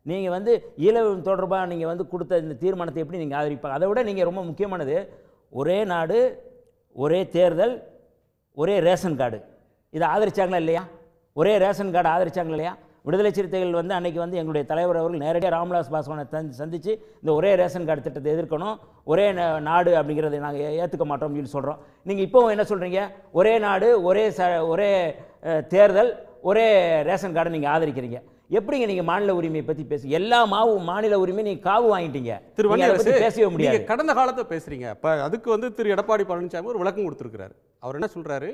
நீங்கள் வந்து ஈழம் தொடர்பாக நீங்கள் வந்து கொடுத்த இந்த தீர்மானத்தை எப்படி நீங்கள் ஆதரிப்பாங்க? அதை விட நீங்கள் ரொம்ப முக்கியமானது, ஒரே நாடு ஒரே தேர்தல் ஒரே ரேஷன் கார்டு, இதை ஆதரிச்சாங்களா இல்லையா? ஒரே ரேஷன் கார்டு ஆதரிச்சாங்களா இல்லையா? விடுதலை சிறுத்தைகள் வந்து அன்றைக்கி வந்து எங்களுடைய தலைவர் அவர்கள் நேரடியாக ராம்விலாஸ் பாஸ்வானை சந்தித்து இந்த ஒரே ரேஷன் கார்டு திட்டத்தை எதிர்க்கணும், ஒரே நாடு அப்படிங்கிறத நாங்கள் ஏற்றுக்க மாட்டோம்னு சொல்லி சொல்கிறோம். நீங்கள் இப்போவும் என்ன சொல்கிறீங்க? ஒரே நாடு ஒரே தேர்தல் ஒரே ரேஷன் கார்டை நீங்கள் ஆதரிக்கிறீங்க. எப்படிங்க நீங்கள் மாநில உரிமையை பற்றி எல்லா மாநில உரிமையை நீங்கள் காவு வாங்கிட்டீங்க. பேசவே முடியாது. கடந்த காலத்தை பேசுகிறீங்க. அப்போ அதுக்கு வந்து திரு எடப்பாடி பழனிசாமி ஒரு விளக்கம் கொடுத்துருக்கிறாரு. அவர் என்ன சொல்கிறாரு?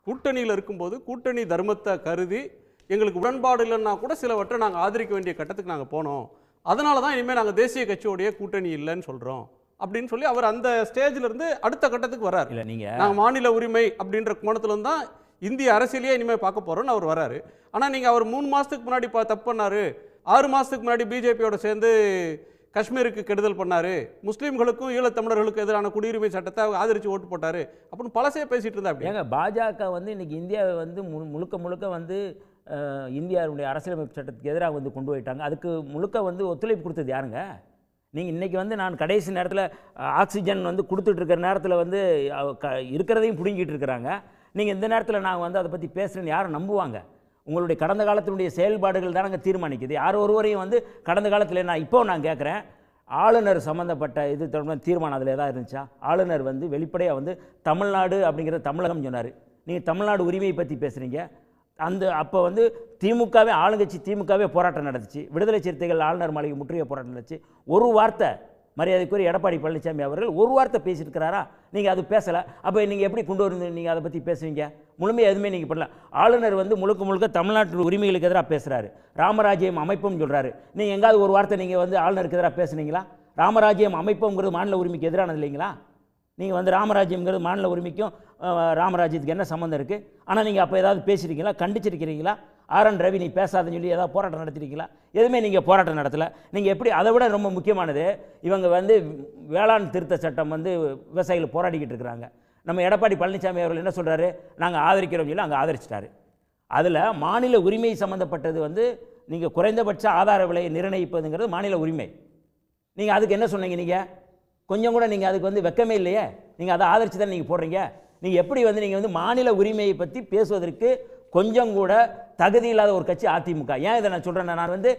கூட்டணியில் இருக்கும்போது கூட்டணி தர்மத்தை கருதி எங்களுக்கு உடன்பாடு இல்லைன்னா கூட சிலவற்றை நாங்கள் ஆதரிக்க வேண்டிய கட்டத்துக்கு நாங்கள் போனோம், அதனால தான் இனிமேல் நாங்கள் தேசிய கட்சியோடைய கூட்டணி இல்லைன்னு சொல்கிறோம் அப்படின்னு சொல்லி அவர் அந்த ஸ்டேஜில் இருந்து அடுத்த கட்டத்துக்கு வர்றாரு. இல்லை, நீங்கள் நாங்கள் மாநில உரிமை அப்படின்ற கோணத்துலேருந்து தான் இந்திய அரசியலையே இனிமேல் பார்க்க போகிறோன்னு அவர் வர்றாரு. ஆனால் நீங்கள் அவர் 3 மாதத்துக்கு முன்னாடி தப்பு பண்ணார், 6 மாதத்துக்கு முன்னாடி பிஜேபியோட சேர்ந்து காஷ்மீருக்கு கெடுதல் பண்ணார், முஸ்லீம்களுக்கும் ஈழத்தமிழர்களுக்கு எதிரான குடியுரிமை சட்டத்தை ஆதரித்து ஓட்டு போட்டார் அப்படின்னு பழசே பேசிகிட்டு இருந்தா. அப்படி ஏங்க பாஜக வந்து இன்றைக்கி இந்தியாவை வந்து முழுக்க வந்து இந்தியாவுடைய அரசியலமைப்பு சட்டத்துக்கு எதிராக வந்து கொண்டு போயிட்டாங்க. அதுக்கு முழுக்க வந்து ஒத்துழைப்பு கொடுத்தது யாருங்க? நீங்கள் இன்றைக்கி வந்து நான் கடைசி நேரத்தில் ஆக்சிஜன் வந்து கொடுத்துட்ருக்கிற நேரத்தில் வந்து இருக்கிறதையும் பிடுங்கிட்டு இருக்கிறாங்க. நீங்கள் இந்த நேரத்தில் நான் வந்து அதை பற்றி பேசுகிறேன்னு யாரும் நம்புவாங்க? உங்களுடைய கடந்த காலத்தினுடைய செயல்பாடுகள் தானங்க தீர்மானிக்குது. யார் ஒருவரையும் வந்து கடந்த காலத்தில் நான் கேட்குறேன், ஆளுநர் சம்மந்தப்பட்ட இது தொடர்பான தீர்மானம் அதில் எதாவது இருந்துச்சா? ஆளுநர் வந்து வெளிப்படையாக வந்து தமிழ்நாடு அப்படிங்கிறது தமிழகம் சொன்னார். நீங்கள் தமிழ்நாடு உரிமையை பற்றி பேசுகிறீங்க. அப்போ வந்து திமுகவே ஆளுங்கட்சி திமுகவே போராட்டம் நடந்துச்சு. விடுதலை சிறுத்தைகள் ஆளுநர் மாளிகை முற்றுகை போராட்டம் நடந்துச்சு. ஒரு வார்த்தை மரியாதைக்குரிய எடப்பாடி பழனிசாமி அவர்கள் ஒரு வார்த்தை பேசியிருக்கிறாரா? நீங்கள் அது பேசலை. அப்போ நீங்கள் எப்படி கொண்டு வந்து நீங்கள் அதை பற்றி பேசுவீங்க? முழுமையாக எதுவுமே நீங்கள் பண்ணல. ஆளுநர் வந்து முழுக்க முழுக்க தமிழ்நாட்டு உரிமைகளுக்கு எதிராக பேசுகிறாரு. ராமராஜ்யம் அமைப்பும் சொல்கிறாரு. நீங்கள் எங்காவது ஒரு வார்த்தை நீங்கள் வந்து ஆளுநருக்கு எதிராக பேசுனீங்களா? ராமராஜ்யம் அமைப்புங்கிறது மாநில உரிமைக்கு எதிரானது இல்லைங்களா? நீங்கள் வந்து ராமராஜ்யங்கிறது மாநில உரிமைக்கும் ராமராஜ்யத்துக்கு என்ன சம்மந்தம் இருக்குது? ஆனால் நீங்கள் அப்போ ஏதாவது பேசியிருக்கீங்களா? கண்டிச்சிருக்கிறீங்களா? RN ரவி நீ பேசாதுன்னு சொல்லி ஏதாவது போராட்டம் நடத்திருக்கீங்களா? எதுவுமே நீங்கள் போராட்டம் நடத்தலை. நீங்கள் எப்படி அதை விட ரொம்ப முக்கியமானது, இவங்க வந்து வேளாண் திருத்த சட்டம் வந்து விவசாயிகள் போராடிக்கிட்டு இருக்கிறாங்க. நம்ம எடப்பாடி பழனிசாமி அவர்கள் என்ன சொல்கிறாரு? நாங்கள் ஆதரிக்கிறோம் சொல்லி அங்கே ஆதரிச்சிட்டாரு. அதில் மாநில உரிமை சம்மந்தப்பட்டது வந்து நீங்கள் குறைந்தபட்ச ஆதார விலையை நிர்ணயிப்பதுங்கிறது மாநில உரிமை. நீங்கள் அதுக்கு என்ன சொன்னீங்க? நீங்கள் கொஞ்சம் கூட நீங்கள் அதுக்கு வந்து வெக்கமே இல்லையே. நீங்கள் அதை ஆதரித்து தான் நீங்கள் போடுறீங்க. நீங்கள் எப்படி வந்து நீங்கள் வந்து மாநில உரிமையை பற்றி பேசுவதற்கு கொஞ்சம் கூட தகுதி இல்லாத ஒரு கட்சி அதிமுக. ஏன் இதை நான் சொல்கிறேன்? நான் வந்து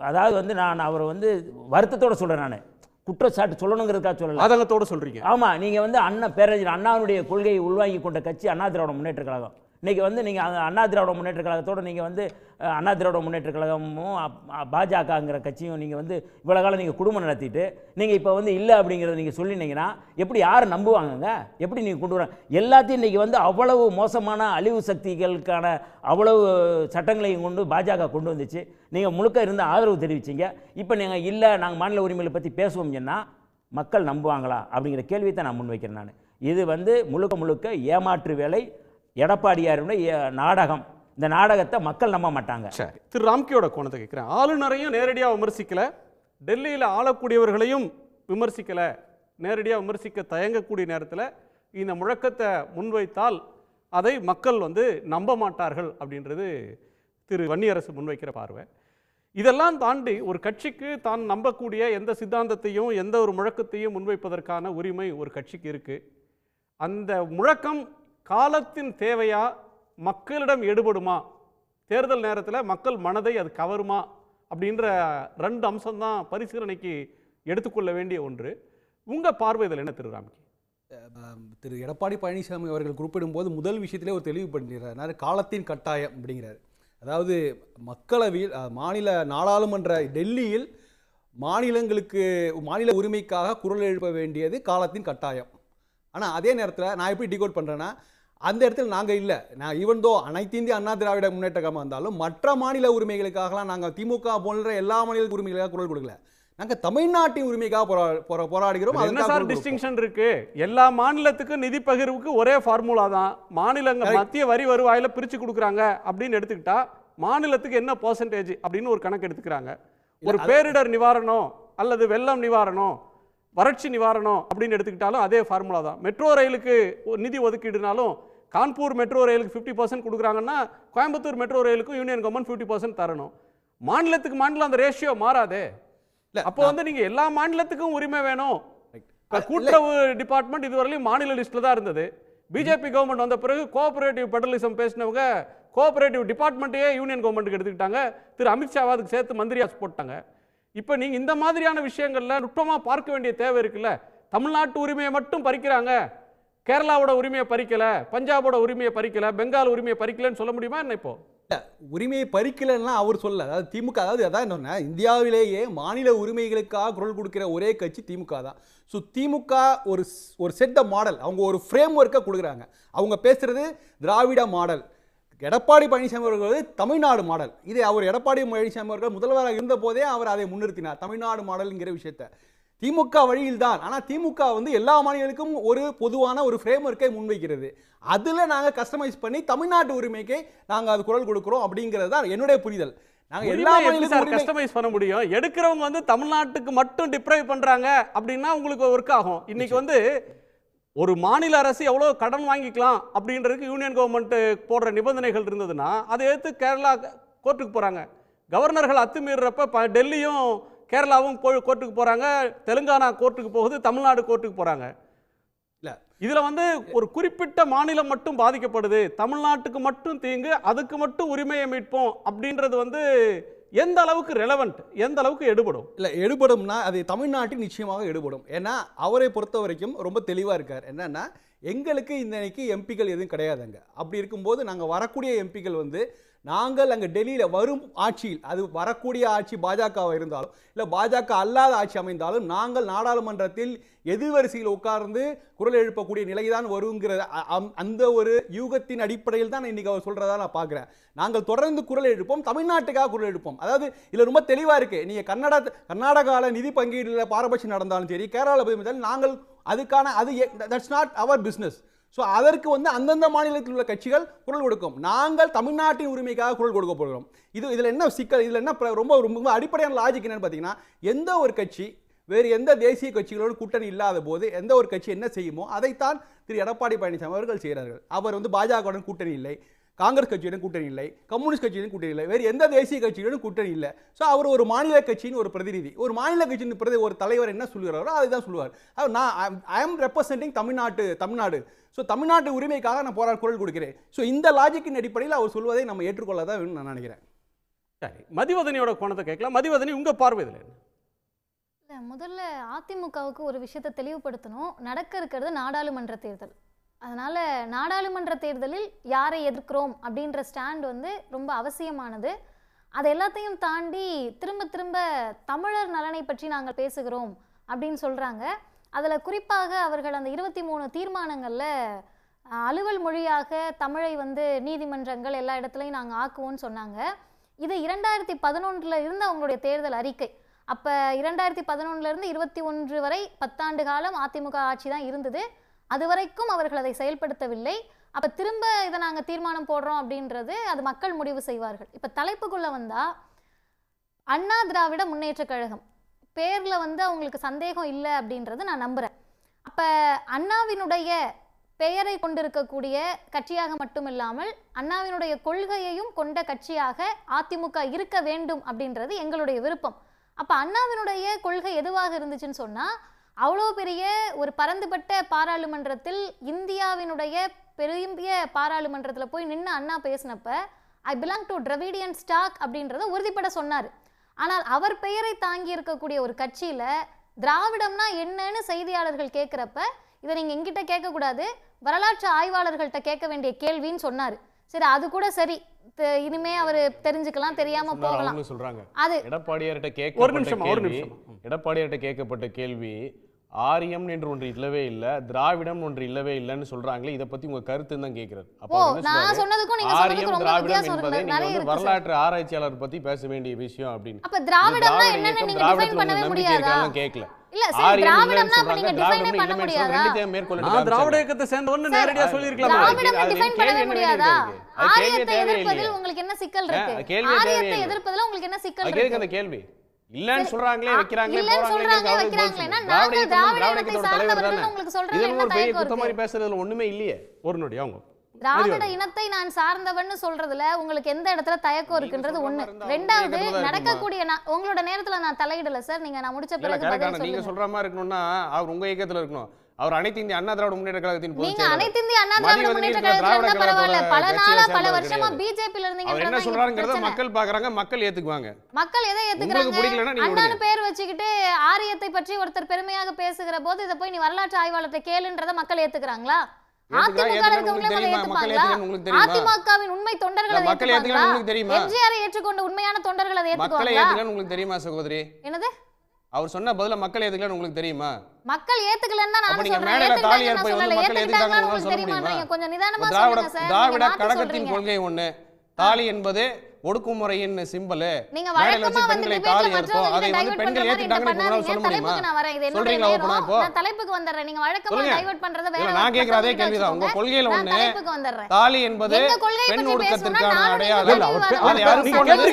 அதாவது வந்து நான் அவரை வந்து வருத்தத்தோடு சொல்கிறேன். நான் குற்றச்சாட்டு சொல்லணுங்கிறதுக்காக சொல்லலை, ஆதங்கத்தோடு சொல்கிறீங்க. ஆமாம், நீங்கள் வந்து பேரறிஞர் அண்ணாவுடைய கொள்கையை உள்வாங்கி கொண்ட கட்சி அண்ணா திராவிட முன்னேற்ற கழகம். இன்றைக்கி வந்து நீங்கள் அந்த அண்ணா திராவிட முன்னேற்ற கழகத்தோடு நீங்கள் வந்து அண்ணா திராவிட முன்னேற்ற கழகமும் பாஜகங்கிற கட்சியும் நீங்கள் வந்து இவ்வளோ காலம் நீங்கள் குடும்பம் நடத்திட்டு நீங்கள் இப்போ வந்து இல்லை அப்படிங்கிறத நீங்கள் சொல்லினீங்கன்னா எப்படி யார் நம்புவாங்கங்க? எப்படி நீங்கள் கொண்டு வராங்க? எல்லாத்தையும் இன்றைக்கி வந்து அவ்வளவு மோசமான அழிவு சக்திகளுக்கான அவ்வளவு சட்டங்களையும் கொண்டு பாஜக கொண்டு வந்துச்சு. நீங்கள் முழுக்க இருந்து ஆதரவு தெரிவிச்சிங்க. இப்போ நீங்கள் இல்லை நாங்கள் மாநில உரிமைகளை பற்றி பேசுவோம் சொன்னால் மக்கள் நம்புவாங்களா அப்படிங்கிற கேள்வியை தான் நான் முன்வைக்கிறேன். நான் இது வந்து முழுக்க முழுக்க ஏமாற்று வேலை, எடப்பாடியாருடைய நாடகம். இந்த நாடகத்தை மக்கள் நம்ப மாட்டாங்க. சரி, திரு ராம்கியோட கோணத்தை கேட்குறேன். ஆளுநரையும் நேரடியாக விமர்சிக்கல, டெல்லியில் ஆளக்கூடியவர்களையும் விமர்சிக்கல, நேரடியாக விமர்சிக்க தயங்கக்கூடிய நேரத்தில் இந்த முழக்கத்தை முன்வைத்தால் அதை மக்கள் வந்து நம்ப மாட்டார்கள் அப்படின்றது திரு வன்னியரசு முன்வைக்கிற பார்வை. இதெல்லாம் தாண்டி ஒரு கட்சிக்கு தான் நம்பக்கூடிய எந்த சித்தாந்தத்தையும் எந்த ஒரு முழக்கத்தையும் முன்வைப்பதற்கான உரிமை ஒரு கட்சிக்கு இருக்குது. அந்த முழக்கம் காலத்தின் தேவையா, மக்களிடம் எடுபடுமா, தேர்தல் நேரத்தில் மக்கள் மனதை அது கவருமா அப்படின்ற 2 அம்சம்தான் பரிசீலனைக்கு எடுத்துக்கொள்ள வேண்டிய ஒன்று. உங்கள் பார்வை இதில் என்ன திரு ராம்கி? திரு எடப்பாடி பழனிசாமி அவர்கள் குறிப்பிடும்போது முதல் விஷயத்திலே ஒரு தெளிவு பண்ணிடுறாரு, காலத்தின் கட்டாயம் அப்படிங்கிறார். அதாவது மக்களவையில் மாநில நாடாளுமன்ற டெல்லியில் மாநிலங்களுக்கு மாநில உரிமைக்காக குரல் எழுப்ப வேண்டியது காலத்தின் கட்டாயம். ஆனால் அதே நேரத்தில் நான் எப்படி டிகோட் பண்ணுறேன்னா, அந்த இடத்துல நாங்கள் இல்லை, நான் ஈவன் தோ அனைத்து இந்திய அண்ணா திராவிட முன்னேற்ற கழகம் இருந்தாலும் மற்ற மாநில உரிமைகளுக்காகலாம் நாங்கள் திமுக போன்ற எல்லா மாநில உரிமைகளுக்காக குரல் கொடுக்கல. நாங்கள் தமிழ்நாட்டின் உரிமைக்காக போராடுகிறோம். என்ன சார் டிஸ்டிங்ஷன் இருக்கு? எல்லா மாநிலத்துக்கும் நிதி பகிர்வுக்கு ஒரே ஃபார்முலா தான். மாநிலங்கள் மத்திய வரி வருவாயில பிரிச்சு கொடுக்குறாங்க அப்படின்னு எடுத்துக்கிட்டா மாநிலத்துக்கு என்ன பெர்சன்டேஜ் அப்படின்னு ஒரு கணக்கு எடுத்துக்கிறாங்க. ஒரு பேரிடர் நிவாரணம் அல்லது வெள்ளம் நிவாரணம், வறட்சி நிவாரணம் அப்படின்னு எடுத்துக்கிட்டாலும் அதே ஃபார்முலா தான். மெட்ரோ ரயிலுக்கு நிதி ஒதுக்கீடுனாலும் கான்பூர் மெட்ரோ ரயிலுக்கு 50% கொடுக்குறாங்கன்னா கோயம்புத்தூர் மெட்ரோ ரயிலுக்கும் யூனியன் கவர்மெண்ட் 50% தரணும். மாநிலத்துக்கு மாநிலம் அந்த ரேஷியோ மாறாதே. அப்போ வந்து நீங்க எல்லா மாநிலத்துக்கும் உரிமை வேணும். கூட்டுறவு டிபார்ட்மெண்ட் இதுவரையிலும் மாநில லிஸ்ட்ல தான் இருந்தது. பிஜேபி கவர்மெண்ட் வந்த பிறகு கோஆபரேட்டிவ் பெடரலிசம் பேசினவங்க கோஆபரேட்டிவ் டிபார்ட்மெண்ட்டே யூனியன் கவர்மெண்ட்டுக்கு எடுத்துக்கிட்டாங்க. திரு அமித்ஷாவா அதுக்கு சேர்த்து மந்திரியா போட்டாங்க. இப்போ நீங்க இந்த மாதிரியான விஷயங்கள்ல நுட்பமா பார்க்க வேண்டிய தேவை இருக்குல்ல. தமிழ்நாட்டு உரிமையை மட்டும் பறிக்கிறாங்க, கேரளாவோட உரிமையை பறிக்கல, பஞ்சாபோட உரிமையை பறிக்கல, பெங்கால் உரிமையை பறிக்கலன்னு சொல்ல முடியுமா என்ன? இப்போ உரிமையை பறிக்கலன்னா அவர் சொல்ல, அதாவது திமுக, அதாவது அதான் என்னன்னா இந்தியாவிலேயே மாநில உரிமைகளுக்காக குரல் கொடுக்கிற ஒரே கட்சி திமுக தான். ஸோ திமுக ஒரு செட் த மாடல், அவங்க ஒரு ஃப்ரேம் ஒர்க்கை கொடுக்குறாங்க. அவங்க பேசுறது திராவிட மாடல், எடப்பாடி பழனிசாமி அவர்கள் தமிழ்நாடு மாடல். இதை அவர் எடப்பாடி பழனிசாமி அவர்கள் முதல்வராக இருந்த போதே அவர் அதை முன்னிறுத்தினார், தமிழ்நாடு மாடல்ங்கிற விஷயத்தை. திமுக வழியில் தான். ஆனால் திமுக வந்து எல்லா மாநிலங்களுக்கும் ஒரு பொதுவான ஒரு ஃப்ரேம் ஒர்க்கை முன்வைக்கிறது. அதில் நாங்கள் கஸ்டமைஸ் பண்ணி தமிழ்நாட்டு உரிமைக்கு நாங்கள் அது குரல் கொடுக்குறோம் அப்படிங்கிறது தான் என்னுடைய புரிதல். நாங்கள் எல்லா மாநிலங்களுக்கும் கஸ்டமைஸ் பண்ண முடியும். எடுக்கிறவங்க வந்து தமிழ்நாட்டுக்கு மட்டும் டிப்ரைவ் பண்றாங்க அப்படின்னா உங்களுக்கு ஒர்க் ஆகும். இன்னைக்கு வந்து ஒரு மாநில அரசு எவ்வளோ கடன் வாங்கிக்கலாம் அப்படின்றதுக்கு யூனியன் கவர்மெண்ட் போடுற நிபந்தனைகள் இருந்ததுன்னா அதை எடுத்து கேரளா கோர்ட்டுக்கு போகிறாங்க. கவர்னர்கள் அத்துமீறப்ப டெல்லியும் கேரளாவும் கோர்ட்டுக்கு போகிறாங்க, தெலுங்கானா கோர்ட்டுக்கு போகுது, தமிழ்நாடு கோர்ட்டுக்கு போகிறாங்க. இல்லை, இதில் வந்து ஒரு குறிப்பிட்ட மாநிலம் மட்டும் பாதிக்கப்படுது, தமிழ்நாட்டுக்கு மட்டும் தீங்கு, அதுக்கு மட்டும் உரிமையை மீட்போம் அப்படின்றது வந்து எந்த அளவுக்கு ரெலவெண்ட், எந்த அளவுக்கு எடுபடும்? இல்லை, எடுபடும்னா அது தமிழ்நாட்டில் நிச்சயமாக எடுபடும். ஏன்னா அவரை பொறுத்த வரைக்கும் ரொம்ப தெளிவாக இருக்கார். என்னன்னா எங்களுக்கு இன்னைக்கு எம்பிக்கள் எதுவும் கிடையாதுங்க. அப்படி இருக்கும்போது நாங்கள் வரக்கூடிய எம்பிக்கள் வந்து நாங்கள் அங்கே டெல்லியில் வரும் ஆட்சியில், அது வரக்கூடிய ஆட்சி பாஜகவாக இருந்தாலும் இல்லை பாஜக அல்லாத ஆட்சி அமைந்தாலும், நாங்கள் நாடாளுமன்றத்தில் எதிர்வரிசையில் உட்கார்ந்து குரல் எழுப்பக்கூடிய நிலைதான் வருங்கிற அந்த ஒரு யூகத்தின் அடிப்படையில் தான் இன்னைக்கு அவர் சொல்றதா நான் பார்க்குறேன். நாங்கள் தொடர்ந்து குரல் எழுப்போம், தமிழ்நாட்டுக்காக குரல் எழுப்போம். அதாவது இதில் ரொம்ப தெளிவாக இருக்கு. நீங்கள் கர்நாடகாவில் நிதி பங்கீடுல பாரபட்சம் நடந்தாலும் சரி, கேரளாவில் நாங்கள் அதுக்கான that's not our business. So அதற்கு வந்து அந்தந்த மாநிலத்தில் உள்ள கட்சிகள் குரல் கொடுக்கும். நாங்கள் தமிழ்நாட்டின் உரிமைக்காக குரல் கொடுக்க போகிறோம். இதில் என்ன சிக்கல், இதில் என்ன ரொம்ப அடிப்படையான லாஜிக் என்னன்னு பார்த்தீங்கன்னா, எந்த ஒரு கட்சி வேறு எந்த தேசிய கட்சிகளோடு கூட்டணி இல்லாத போது எந்த ஒரு கட்சி என்ன செய்யுமோ அதைத்தான் திரு எடப்பாடி பழனிசாமி அவர்கள் செய்கிறார்கள். அவர் வந்து பாஜகவுடன் கூட்டணி இல்லை, காங்கிரஸ் கட்சியுடன் கூட்டணி இல்லை, கம்யூனிஸ்ட் கட்சியுடன் கூட்டணி இல்லை, வேறு எந்த தேசிய கட்சியுடன் கூட்டணி இல்லை. ஸோ அவர் ஒரு மாநில கட்சியின் ஒரு பிரதிநிதி, ஒரு மாநில கட்சியின் ஒரு தலைவர் என்ன சொல்கிறாரோ அதை தான் சொல்லுவார். I am representing Tamil Nadu. So தமிழ்நாட்டு உரிமைக்காக நான் குரல் கொடுக்கிறேன். ஸோ இந்த லாஜிக்கின் அடிப்படையில் அவர் சொல்வதை நம்ம ஏற்றுக்கொள்ளதான் நான் நினைக்கிறேன். சரி, மதிவதனியோட கோணத்தை கேட்கலாம். மதிவதனி, உங்க பார்வை இதில் என்ன? முதல்ல அதிமுகவுக்கு ஒரு விஷயத்தை தெளிவுபடுத்தணும். நடக்க இருக்கிறது நாடாளுமன்ற தேர்தல். அதனால நாடாளுமன்ற தேர்தலில் யாரை எதிர்க்கிறோம் அப்படின்ற ஸ்டாண்ட் வந்து ரொம்ப அவசியமானது. அது எல்லாத்தையும் தாண்டி திரும்ப திரும்ப தமிழர் நலனை பற்றி நாங்கள் பேசுகிறோம் அப்படின்னு சொல்றாங்க. அதில் குறிப்பாக அவர்கள் அந்த 23 தீர்மானங்களில் அலுவல் மொழியாக தமிழை வந்து நீதிமன்றங்கள் எல்லா இடத்துலையும் நாங்கள் ஆக்குவோம்னு சொன்னாங்க. இது 2011 இருந்து அவங்களுடைய தேர்தல் அறிக்கை. அப்போ 2011 21 வரை 10 ஆண்டு காலம் அதிமுக ஆட்சி தான் இருந்தது. அது வரைக்கும் அவர்கள் அதை செயல்படுத்தவில்லை. அப்போ திரும்ப இதை நாங்கள் தீர்மானம் போடுறோம் அப்படின்றது அது மக்கள் முடிவு செய்வார்கள். இப்போ தலைப்புக்குள்ளே வந்தால் அண்ணா திராவிட முன்னேற்ற கழகம் பேரில் வந்து அவங்களுக்கு சந்தேகம் இல்லை அப்படின்றது நான் நம்புகிறேன். அப்போ அண்ணாவினுடைய பெயரை கொண்டிருக்கக்கூடிய கட்சியாக மட்டுமில்லாமல் அண்ணாவினுடைய கொள்கையையும் கொண்ட கட்சியாக அதிமுக இருக்க வேண்டும் அப்படின்றது எங்களுடைய விருப்பம். அப்போ அண்ணாவினுடைய கொள்கை எதுவாக இருந்துச்சுன்னு சொன்னால், அவ்வளோ பெரிய ஒரு பரந்துபட்ட பாராளுமன்றத்தில் இந்தியாவினுடைய பெரிய பாராளுமன்றத்தில் போய் நின்று அண்ணா பேசினப்ப I belong to Dravidian stock அப்படின்றத உறுதிப்பட சொன்னார். ஆனால் அவர் பெயரை தாங்கி இருக்கக்கூடிய ஒரு கட்சியில் திராவிடம்னா என்னன்னு செய்தியாளர்கள் கேட்குறப்ப இதை நீங்கள் எங்கிட்ட கேட்கக்கூடாது, வரலாற்று ஆய்வாளர்கள்ட்ட கேட்க வேண்டிய கேள்வின்னு சொன்னார். சரி, அது கூட சரி, இனிமே அவர் தெரிஞ்சுக்கலாம், தெரியாம போகலாம் சொல்றாங்க. அது எடப்பாடியார்ட்ட கேட்கப்பட்ட கேள்வி ஆரியம் என்று ஒன்று இல்லவே இல்ல, திராவிடம் ஒன்று இல்லவே இல்லன்னு சொல்றாங்களே, இத பத்தி உங்க கருத்து தான் கேக்குறாரு. அப்போ நான் சொன்னதுக்கும் நீங்க சொன்னதுக்கும் ரொம்ப வித்தியாசம் இருக்கு. நிறைய வரலாற்று ஆராய்ச்சியாளர் பத்தி பேச வேண்டிய விஷயம் அப்படின்னு. அப்ப திராவிடம்னா என்னன்னு நீங்க டிஃபைன் பண்ணவே முடியாதா? கேக்கல. இல்ல சார், திராவிடம்னா அப்ப நீங்க டிஃபைன் பண்ண முடியாதா? நான் திராவிட இயக்கத்தை சேர்ந்தவன்னு நேரடியா சொல்லி இருக்கலாம். திராவிடம்னா டிஃபைன் பண்ணவே முடியாதா? ஆரியத்தை எதிர்ப்பதில் உங்களுக்கு என்ன சிக்கல் இருக்கு? ஆரியத்தை எதிர்ப்பதில் உங்களுக்கு என்ன சிக்கல் இருக்கு? கேக்குற கேள்வி இல்லன்னு சொல்றாங்களே, வைக்கறாங்களே, போறாங்களே. நான் திராவிடத்தை சார்ந்தவர்கள் உங்களுக்கு சொல்றேன். என்ன தயக்கம் குத்த மாதிரி பேசுறதுல ஒண்ணுமே இல்லையே. ஒரு நொடி அவங்க திராவிட இனத்தை நான் சார்ந்தவன்னு சொல்றதுல உங்களுக்கு எந்த இடத்துல தயக்கம் இருக்குன்றது ஒண்ணு. ரெண்டாவது, நடக்கக்கூடிய உங்களோட நேரத்துல நான் தலையிடல சார். நான் முடிச்ச பிறகு பதில் சொல்லுங்க. நீங்க சொல்ற மாதிரி இருக்கணும்னா அவர் உங்க இயக்கத்துல இருக்கணும். அவர் அனைத்து இந்திய அண்ணா திராவிட முன்னேற்ற கழகத்தின் பொதுச் செயலாளர். நீங்க அனைத்து இந்திய அண்ணா திராவிட முன்னேற்ற கழகத்துல இருந்தா பரவாயில்ல. பல நாளா பல வருஷமா பிஜேபில இருந்தீங்க. அவர் என்ன சொல்றாங்கறத மக்கள் பாக்குறாங்க, மக்கள் ஏத்துக்குவாங்க. மக்கள் எதை ஏத்துக்குறாங்க? அண்ணான்னு பேர் வச்சுக்கிட்டு ஆரியத்தை பற்றி ஒருத்தர் பெருமையாக பேசுகிற போது இத போய் நீ வரலாற்று ஆய்வாளர்ட்ட கேளுன்றத மக்கள் ஏத்துக்குறாங்களா? அதிமுகவின் உண்மை தொண்டர்கள் மக்கள் ஏத்துக்கறாங்க உங்களுக்கு தெரியுமா? எம்ஜிஆரை ஏற்றுக்கொண்ட உண்மையான தொண்டர்கள் அதை ஏத்துக்குவாங்களா? மக்கள் ஏத்துக்கறாங்க உங்களுக்கு தெரியுமா சகோதரி? என்னது? அவர் சொன்ன பதில மக்கள் ஏத்துக்கலன்னு உங்களுக்கு தெரியுமா? மக்கள் ஏத்துக்கலன்னா நான் சொல்றேன். ஏத்துக்கிட்டாங்கன்னு உங்களுக்கு தெரியுமான்றீங்க. கொஞ்சம் நிதானமா சொல்லுங்க சார். திராவிட கழகத்தின் கொள்கை ஒண்ணு. தாலி என்பது ஒடுக்குமுறையின் சிம்பல். நீங்க வழக்கமா வந்து தாலி ஏற்போ அதை வந்து பெண்கள் ஏத்துட்டாங்கன்னு சொல்ல முடியுமா? நான் வரேன். இது சொல்றீங்களா ஓபனா இப்போ? நான் தலைப்புக்கு வந்தறேன். நீங்க வழக்கமா டைவர்ட் பண்றது வேற. நான் கேக்குற அதே கேள்விதான். உங்க கொள்கையில ஒண்ணு. தலைப்புக்கு வந்தறேன். தாலி என்பது பெண் ஒடுக்கத்திற்கான அடையாளம். அதை யாரும் பெண்கள்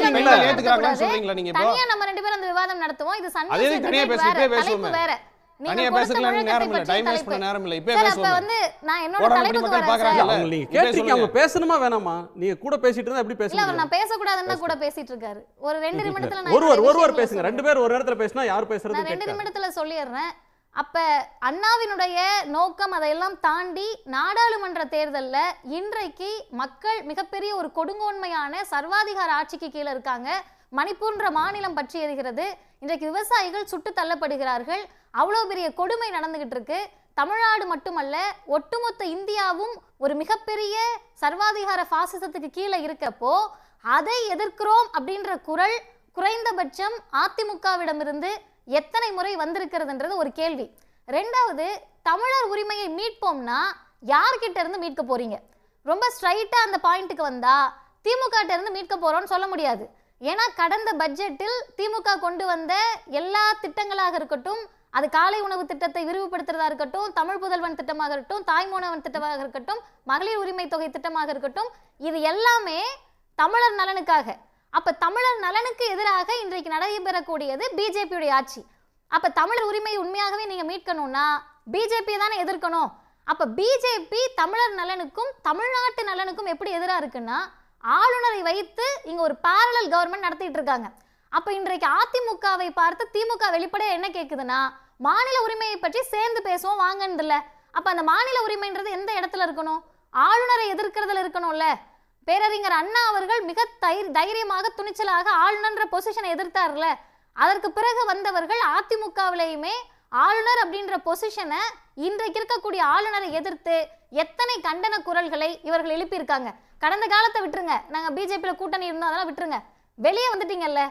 ஏத்துக்கறாங்கன்னு சொல்றீங்களா நீங்க இப்போ? தனியா நம்ம ரெண்டு பேரும் அந்த விவாதம் நடத்துவோம். இது சன் அதே தனியா பேசுவோம். வேற தனியா பேசலாம், நேரம் இல்ல, டைம் வேஸ்ட் பண்ண நேரம் இல்ல. இப்போ பேசுவோம். வந்து நான் என்னோட தலைப்புக்கு வரேன். நீங்க கேட்றீங்க, அவங்க பேசணுமா வேணாமா? நீங்க கூட பேசிட்டு இருந்தா எப்படி பேசுவீங்க? இல்ல, நான் பேச கூடாதுன்னா கூட பேசிட்டு இருக்காரு. ஒரு 2 நிமிஷத்துல நான் ஒருவர் பேசுங்க. ரெண்டு பேர் ஒரு இடத்துல பேசினா யார் பேசுறது? நான் 2 நிமிஷத்துல சொல்லிடுறேன். அப்ப அண்ணாவினுடைய நோக்கம் அதையெல்லாம் தாண்டி நாடாளுமன்ற தேர்தல்ல இன்றைக்கு மக்கள் மிகப்பெரிய ஒரு கொடுங்கோன்மையான சர்வாதிகார ஆட்சிக்கு கீழே இருக்காங்க. மணிப்பூர்ன்ற மாநிலம் பற்றி எரிகிறது. இன்றைக்கு விவசாயிகள் சுட்டு தள்ளப்படுகிறார்கள். அவ்வளோ பெரிய கொடுமை நடந்துகிட்டு இருக்கு. தமிழ்நாடு மட்டுமல்ல ஒட்டுமொத்த இந்தியாவும் ஒரு மிகப்பெரிய சர்வாதிகார பாசிசத்துக்கு கீழே இருக்கப்போ அதை எதிர்க்கிறோம் அப்படின்ற குரல் குறைந்தபட்சம் அதிமுகவிடமிருந்து எத்தனை முறை வந்திருக்கிறதுன்றது ஒரு கேள்வி. ரெண்டாவது, தமிழர் உரிமையை மீட்போம்னா யார்கிட்ட இருந்து மீட்க போறீங்க? ரொம்ப ஸ்ட்ரைட்டா அந்த பாயிண்ட்டுக்கு வந்தா திமுக இருந்து மீட்க போறோம்னு சொல்ல முடியாது. ஏன்னா கடந்த பட்ஜெட்டில் திமுக கொண்டு வந்த எல்லா திட்டங்களாக இருக்கட்டும், அது காலை உணவு திட்டத்தை விரிவுபடுத்துறதா இருக்கட்டும், தமிழ் புதல்வன் திட்டமாக இருக்கட்டும், தாய்மோனவன் திட்டமாக இருக்கட்டும், மகளிர் உரிமை தொகை திட்டமாக இருக்கட்டும், இது எல்லாமே தமிழர் நலனுக்காக. அப்ப தமிழர் நலனுக்கு எதிராக இன்றைக்கு நடைபெறக்கூடியது பிஜேபியுடைய ஆட்சி. அப்ப தமிழர் உரிமையை உண்மையாகவே நீங்க மீட்கணும்னா பிஜேபி தானே எதிர்க்கணும். அப்ப பிஜேபி தமிழர் நலனுக்கும் தமிழ்நாட்டு நலனுக்கும் எப்படி எதிராக இருக்குன்னா ஆளுநரை வைத்து இங்க ஒரு பேரலல் கவர்மெண்ட் நடத்திட்டு இருக்காங்க. அப்ப இன்றைக்கு அதிமுகவை பார்த்து திமுக வெளிப்படையா என்ன கேக்குதுன்னா மாநில உரிமையை பற்றி சேர்ந்து பேசுவோம் வாங்கன்னு இல்ல. அப்ப அந்த மாநில உரிமைன்றது எந்த இடத்துல இருக்கணும்? ஆளுநரை எதிர்க்கிறதுல இருக்கணும்ல. பேரறிஞர் அண்ணா அவர்கள் மிக தைரியமாக துணிச்சலாக ஆளுநர்ன்ற பொசிஷனை எதிர்த்தார்ல. அதற்கு பிறகு வந்தவர்கள் அதிமுகவிலேயுமே ஆளுநர் அப்படின்ற பொசிஷனை இன்றைக்கு இருக்கக்கூடிய ஆளுநரை எதிர்த்து எத்தனை கண்டன குரல்களை இவர்கள் எழுப்பியிருக்காங்க. கடந்த காலத்தை விட்டுருங்க, நாங்க பிஜேபியில கூட்டணி இருந்தோம், அதெல்லாம் விட்டுருங்க, வெளியே வந்துட்டீங்கல்ல.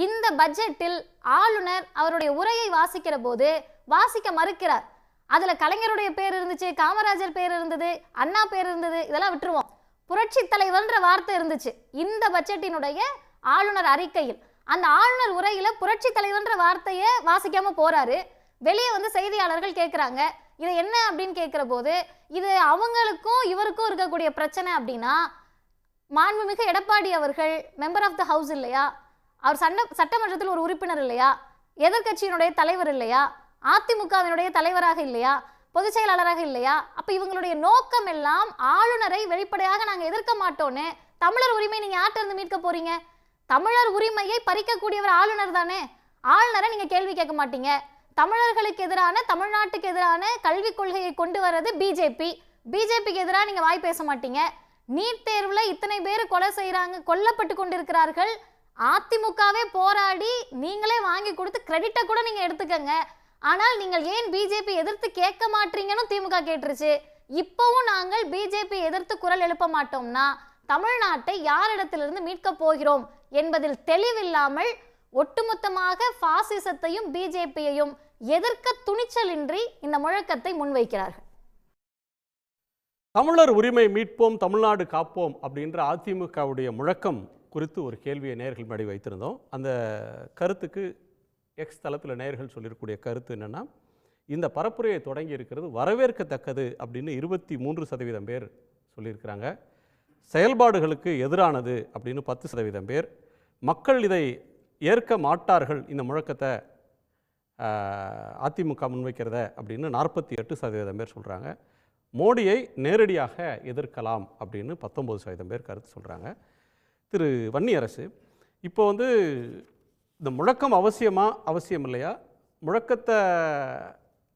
இந்த பட்ஜெட்டில் ஆளுநர் அவருடைய உரையை வாசிக்கிற போது வாசிக்க மறுக்கிறார். அதுல கலைஞருடைய பேர் இருந்துச்சு, காமராஜர் பேர் இருந்தது, அண்ணா பேர் இருந்தது, இதெல்லாம் விட்டுருவோம். புரட்சி தலைவர்ன்ற வார்த்தை இருந்துச்சு இந்த பட்ஜெட்டினுடைய ஆளுநர் அறிக்கையில். அந்த ஆளுநர் உரையில புரட்சி தலைவர்ன்ற வார்த்தையை வாசிக்காம போறாரு. வெளியே வந்து செய்தியாளர்கள் கேட்குறாங்க இது என்ன அப்படின்னு கேட்குற போது இது அவங்களுக்கும் இவருக்கும் இருக்கக்கூடிய பிரச்சனை அப்படின்னா, மாண்புமிகு எடப்பாடி அவர்கள் மெம்பர் ஆஃப் த ஹவுஸ் இல்லையா, அவர் சட்டமன்றத்தில் ஒரு உறுப்பினர் இல்லையா, எதிர்கட்சியினுடைய தலைவர் இல்லையா, அதிமுகவினுடைய தலைவராக இல்லையா, பொதுச் செயலாளராக இல்லையா? அப்ப இவங்களுடைய நோக்கம் எல்லாம் ஆளுநரை வெளிப்படையாக நாங்க எதிர்க்க மாட்டோன்னு. தமிழர் உரிமை நீங்க யார்கிட்ட இருந்து மீட்க போறீங்க? தமிழர் உரிமையை பறிக்கக்கூடியவர் ஆளுநர் தானே. ஆளுநரை நீங்க கேள்வி கேட்க மாட்டீங்க. தமிழர்களுக்கு எதிரான தமிழ்நாட்டுக்கு எதிரான கல்விக் கொள்கையை கொண்டு வர்றது பிஜேபி. பிஜேபிக்கு எதிராக நீங்க வாய் பேச மாட்டீங்க. நீட் தேர்வுல இத்தனை பேர் கொலை செய்யறாங்க, கொல்லப்பட்டு கொண்டிருக்கிறார்கள். அதிமுகவே போராடி நீங்களே வாங்கி கொடுத்து கிரெடிட்டை கூட நீங்க எடுத்துக்கங்க. ஆனால் நீங்கள் ஏன் பிஜேபி எதிர்த்து கேட்க மாட்டீங்கன்னு திமுக கேட்டுருச்சு. இப்பவும் நாங்கள் பிஜேபி எதிர்த்து குரல் எழுப்ப மாட்டோம்னா தமிழ்நாட்டை யாரிடத்திலிருந்து மீட்க போகிறோம் என்பதில் தெளிவில்லாமல் ஒட்டுமொத்தமாக பாசிசத்தையும் பிஜேபியையும் எதிர்க்க துணிச்சலின்றி இந்த முழக்கத்தை முன்வைக்கிறார்கள். தமிழர் உரிமை மீட்போம் தமிழ்நாடு காப்போம் அப்படின்ற அதிமுகவுடைய முழக்கம் குறித்து ஒரு கேள்வியை நேயர்கள் முன்னாடி வைத்திருந்தோம். அந்த கருத்துக்கு எக்ஸ் தளத்தில் நேயர்கள் சொல்லியிருக்கக்கூடிய கருத்து என்னென்னா, இந்த பரப்புரையை தொடங்கி இருக்கிறது வரவேற்கத்தக்கது அப்படின்னு 23% பேர் சொல்லியிருக்கிறாங்க. செயல்பாடுகளுக்கு எதிரானது அப்படின்னு 10% பேர், மக்கள் இதை ஏற்க மாட்டார்கள் இந்த முழக்கத்தை அதிமுக முன்வைக்கிறத அப்படின்னு 48% பேர் சொல்கிறாங்க. மோடியை நேரடியாக எதிர்க்கலாம் அப்படின்னு 19% பேர் கருத்து சொல்கிறாங்க. திரு வன்னியரசு, இப்போ வந்து இந்த முழக்கம் அவசியமா அவசியம் இல்லையா? முழக்கத்தை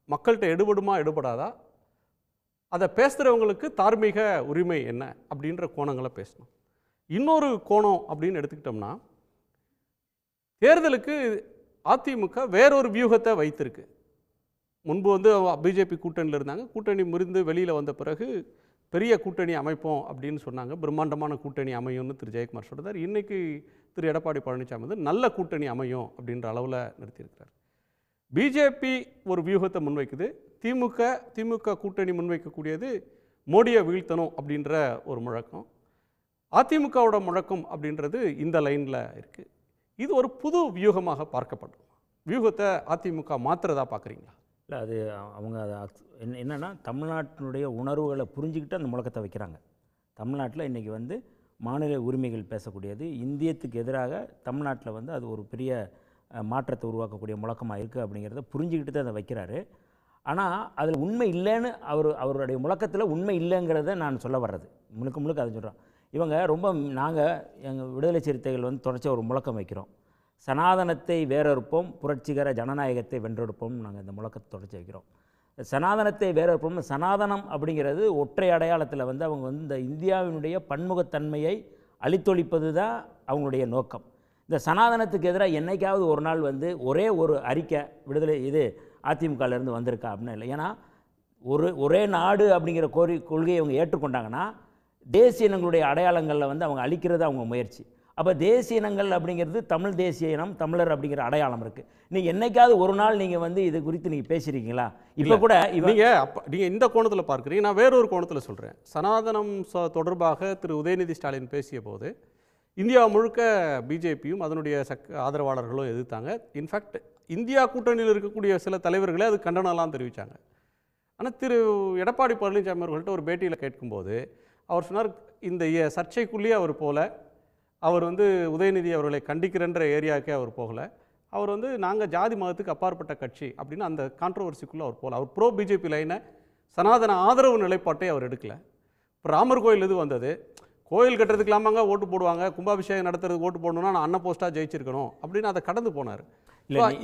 மக்கள்கிட்ட எடுபடுமா எடுபடாதா? அதை பேசுகிறவங்களுக்கு தார்மீக உரிமை என்ன அப்படின்ற கோணங்களை பேசணும். இன்னொரு கோணம் அப்படின்னு எடுத்துக்கிட்டோம்னா, தேர்தலுக்கு அதிமுக வேறொரு வியூகத்தை வைத்திருக்கு. முன்பு வந்து பிஜேபி கூட்டணியில் இருந்தாங்க, கூட்டணி முறிந்து வெளியில் வந்த பிறகு பெரிய கூட்டணி அமைப்போம் அப்படின்னு சொன்னாங்க. பிரம்மாண்டமான கூட்டணி அமையும்னு திரு ஜெயக்குமார் சொல்கிறார். இன்றைக்கி திரு எடப்பாடி பழனிசாமி வந்து நல்ல கூட்டணி அமையும் அப்படின்ற அளவில் நிறுத்தியிருக்கிறார். பிஜேபி ஒரு வியூகத்தை முன்வைக்குது, திமுக கூட்டணி முன்வைக்கக்கூடியது மோடியை வீழ்த்தணும் அப்படின்ற ஒரு முழக்கம். அதிமுகவோட முழக்கம் அப்படின்றது இந்த லைனில் இருக்குது. இது ஒரு புது வியூகமாக பார்க்கப்படும். வியூகத்தை அதிமுக மாற்றுறதா பார்க்குறீங்களா? இல்லை, அது அவங்க என்னென்னா தமிழ்நாட்டினுடைய உணர்வுகளை புரிஞ்சுக்கிட்டு அந்த முழக்கத்தை வைக்கிறாங்க. தமிழ்நாட்டில் இன்றைக்கி வந்து மாநில உரிமைகள் பேசக்கூடியது இந்தியத்துக்கு எதிராக தமிழ்நாட்டில் வந்து அது ஒரு பெரிய மாற்றத்தை உருவாக்கக்கூடிய முழக்கமாக இருக்குது அப்படிங்கிறத புரிஞ்சுக்கிட்டு தான் அதை வைக்கிறாரு. ஆனால் அதில் உண்மை இல்லைன்னு அவருடைய முழக்கத்தில் உண்மை இல்லைங்கிறத நான் சொல்ல வர்றது முழுக்க அதை சொல்கிறோம். இவங்க ரொம்ப நாங்கள் எங்கள் விடுதலை சிறுத்தைகள் வந்து தொடர்ச்சி ஒரு முழக்கம் வைக்கிறோம். சனாதனத்தை வேறறுப்போம், புரட்சிகர ஜனநாயகத்தை வென்றெடுப்போம். நாங்கள் இந்த முழக்கத்தை தொடர்ச்சி வைக்கிறோம். சனாதனத்தை வேறறுப்போம், சனாதனம் அப்படிங்கிறது ஒற்றை அடையாளத்தில் வந்து அவங்க வந்து இந்த இந்தியாவினுடைய பன்முகத்தன்மையை அழித்தொழிப்பது தான் அவங்களுடைய நோக்கம். இந்த சனாதனத்துக்கு எதிராக என்னைக்காவது ஒரு நாள் வந்து ஒரே ஒரு அறிக்கை விடுதலை இது அதிமுகலேருந்து வந்திருக்கா அப்படின்னா இல்லை. ஏன்னா ஒரே நாடு அப்படிங்கிற கொள்கையை அவங்க ஏற்றுக்கொண்டாங்கன்னா தேசிய இனங்களுடைய அடையாளங்களில் வந்து அவங்க அழிக்கிறது அவங்க முயற்சி. அப்போ தேசிய இனங்கள் அப்படிங்கிறது தமிழ் தேசிய இனம், தமிழர் அப்படிங்கிற அடையாளம் இருக்குது. நீங்கள் என்னைக்காவது ஒரு நாள் நீங்கள் வந்து இது குறித்து நீங்கள் பேசியிருக்கீங்களா? இப்போ கூட நீங்கள் இந்த கோணத்தில் பார்க்குறீங்க, நான் வேறொரு கோணத்தில் சொல்கிறேன். சனாதனம் தொடர்பாக திரு உதயநிதி ஸ்டாலின் பேசிய போது இந்தியா முழுக்க பிஜேபியும் அதனுடைய ஆதரவாளர்களும் எதிர்த்தாங்க. இன்ஃபேக்ட் இந்தியா கூட்டணியில் இருக்கக்கூடிய சில தலைவர்களே அது கண்டனம்லாம் தெரிவித்தாங்க. ஆனால் திரு எடப்பாடி பழனிசாமி அவர்கள்ட்ட ஒரு பேட்டியில் கேட்கும்போது அவர் சொன்னார், இந்த சர்ச்சைக்குள்ளேயே அவர் போல, அவர் வந்து உதயநிதி அவர்களை கண்டிக்கிறன்ற ஏரியாவுக்கே அவர் போகலை. அவர் வந்து நாங்கள் ஜாதி மதத்துக்கு அப்பாற்பட்ட கட்சி அப்படின்னு அந்த கான்ட்ரவர்சிக்குள்ளே அவர் போகல. அவர் ப்ரோ பிஜேபி லைனை, சனாதன ஆதரவு நிலைப்பாட்டை அவர் எடுக்கலை. இப்போ ராமர் கோயில் இது வந்தது, கோயில் கட்டுறதுக்கு இல்லாமங்க ஓட்டு போடுவாங்க, கும்பாபிஷேகம் நடத்துறதுக்கு ஓட்டு போடணும்னா நான் அன்ன போஸ்ட்டாக ஜெயிச்சிருக்கணும் அப்படின்னு அதை கடந்து போனார்.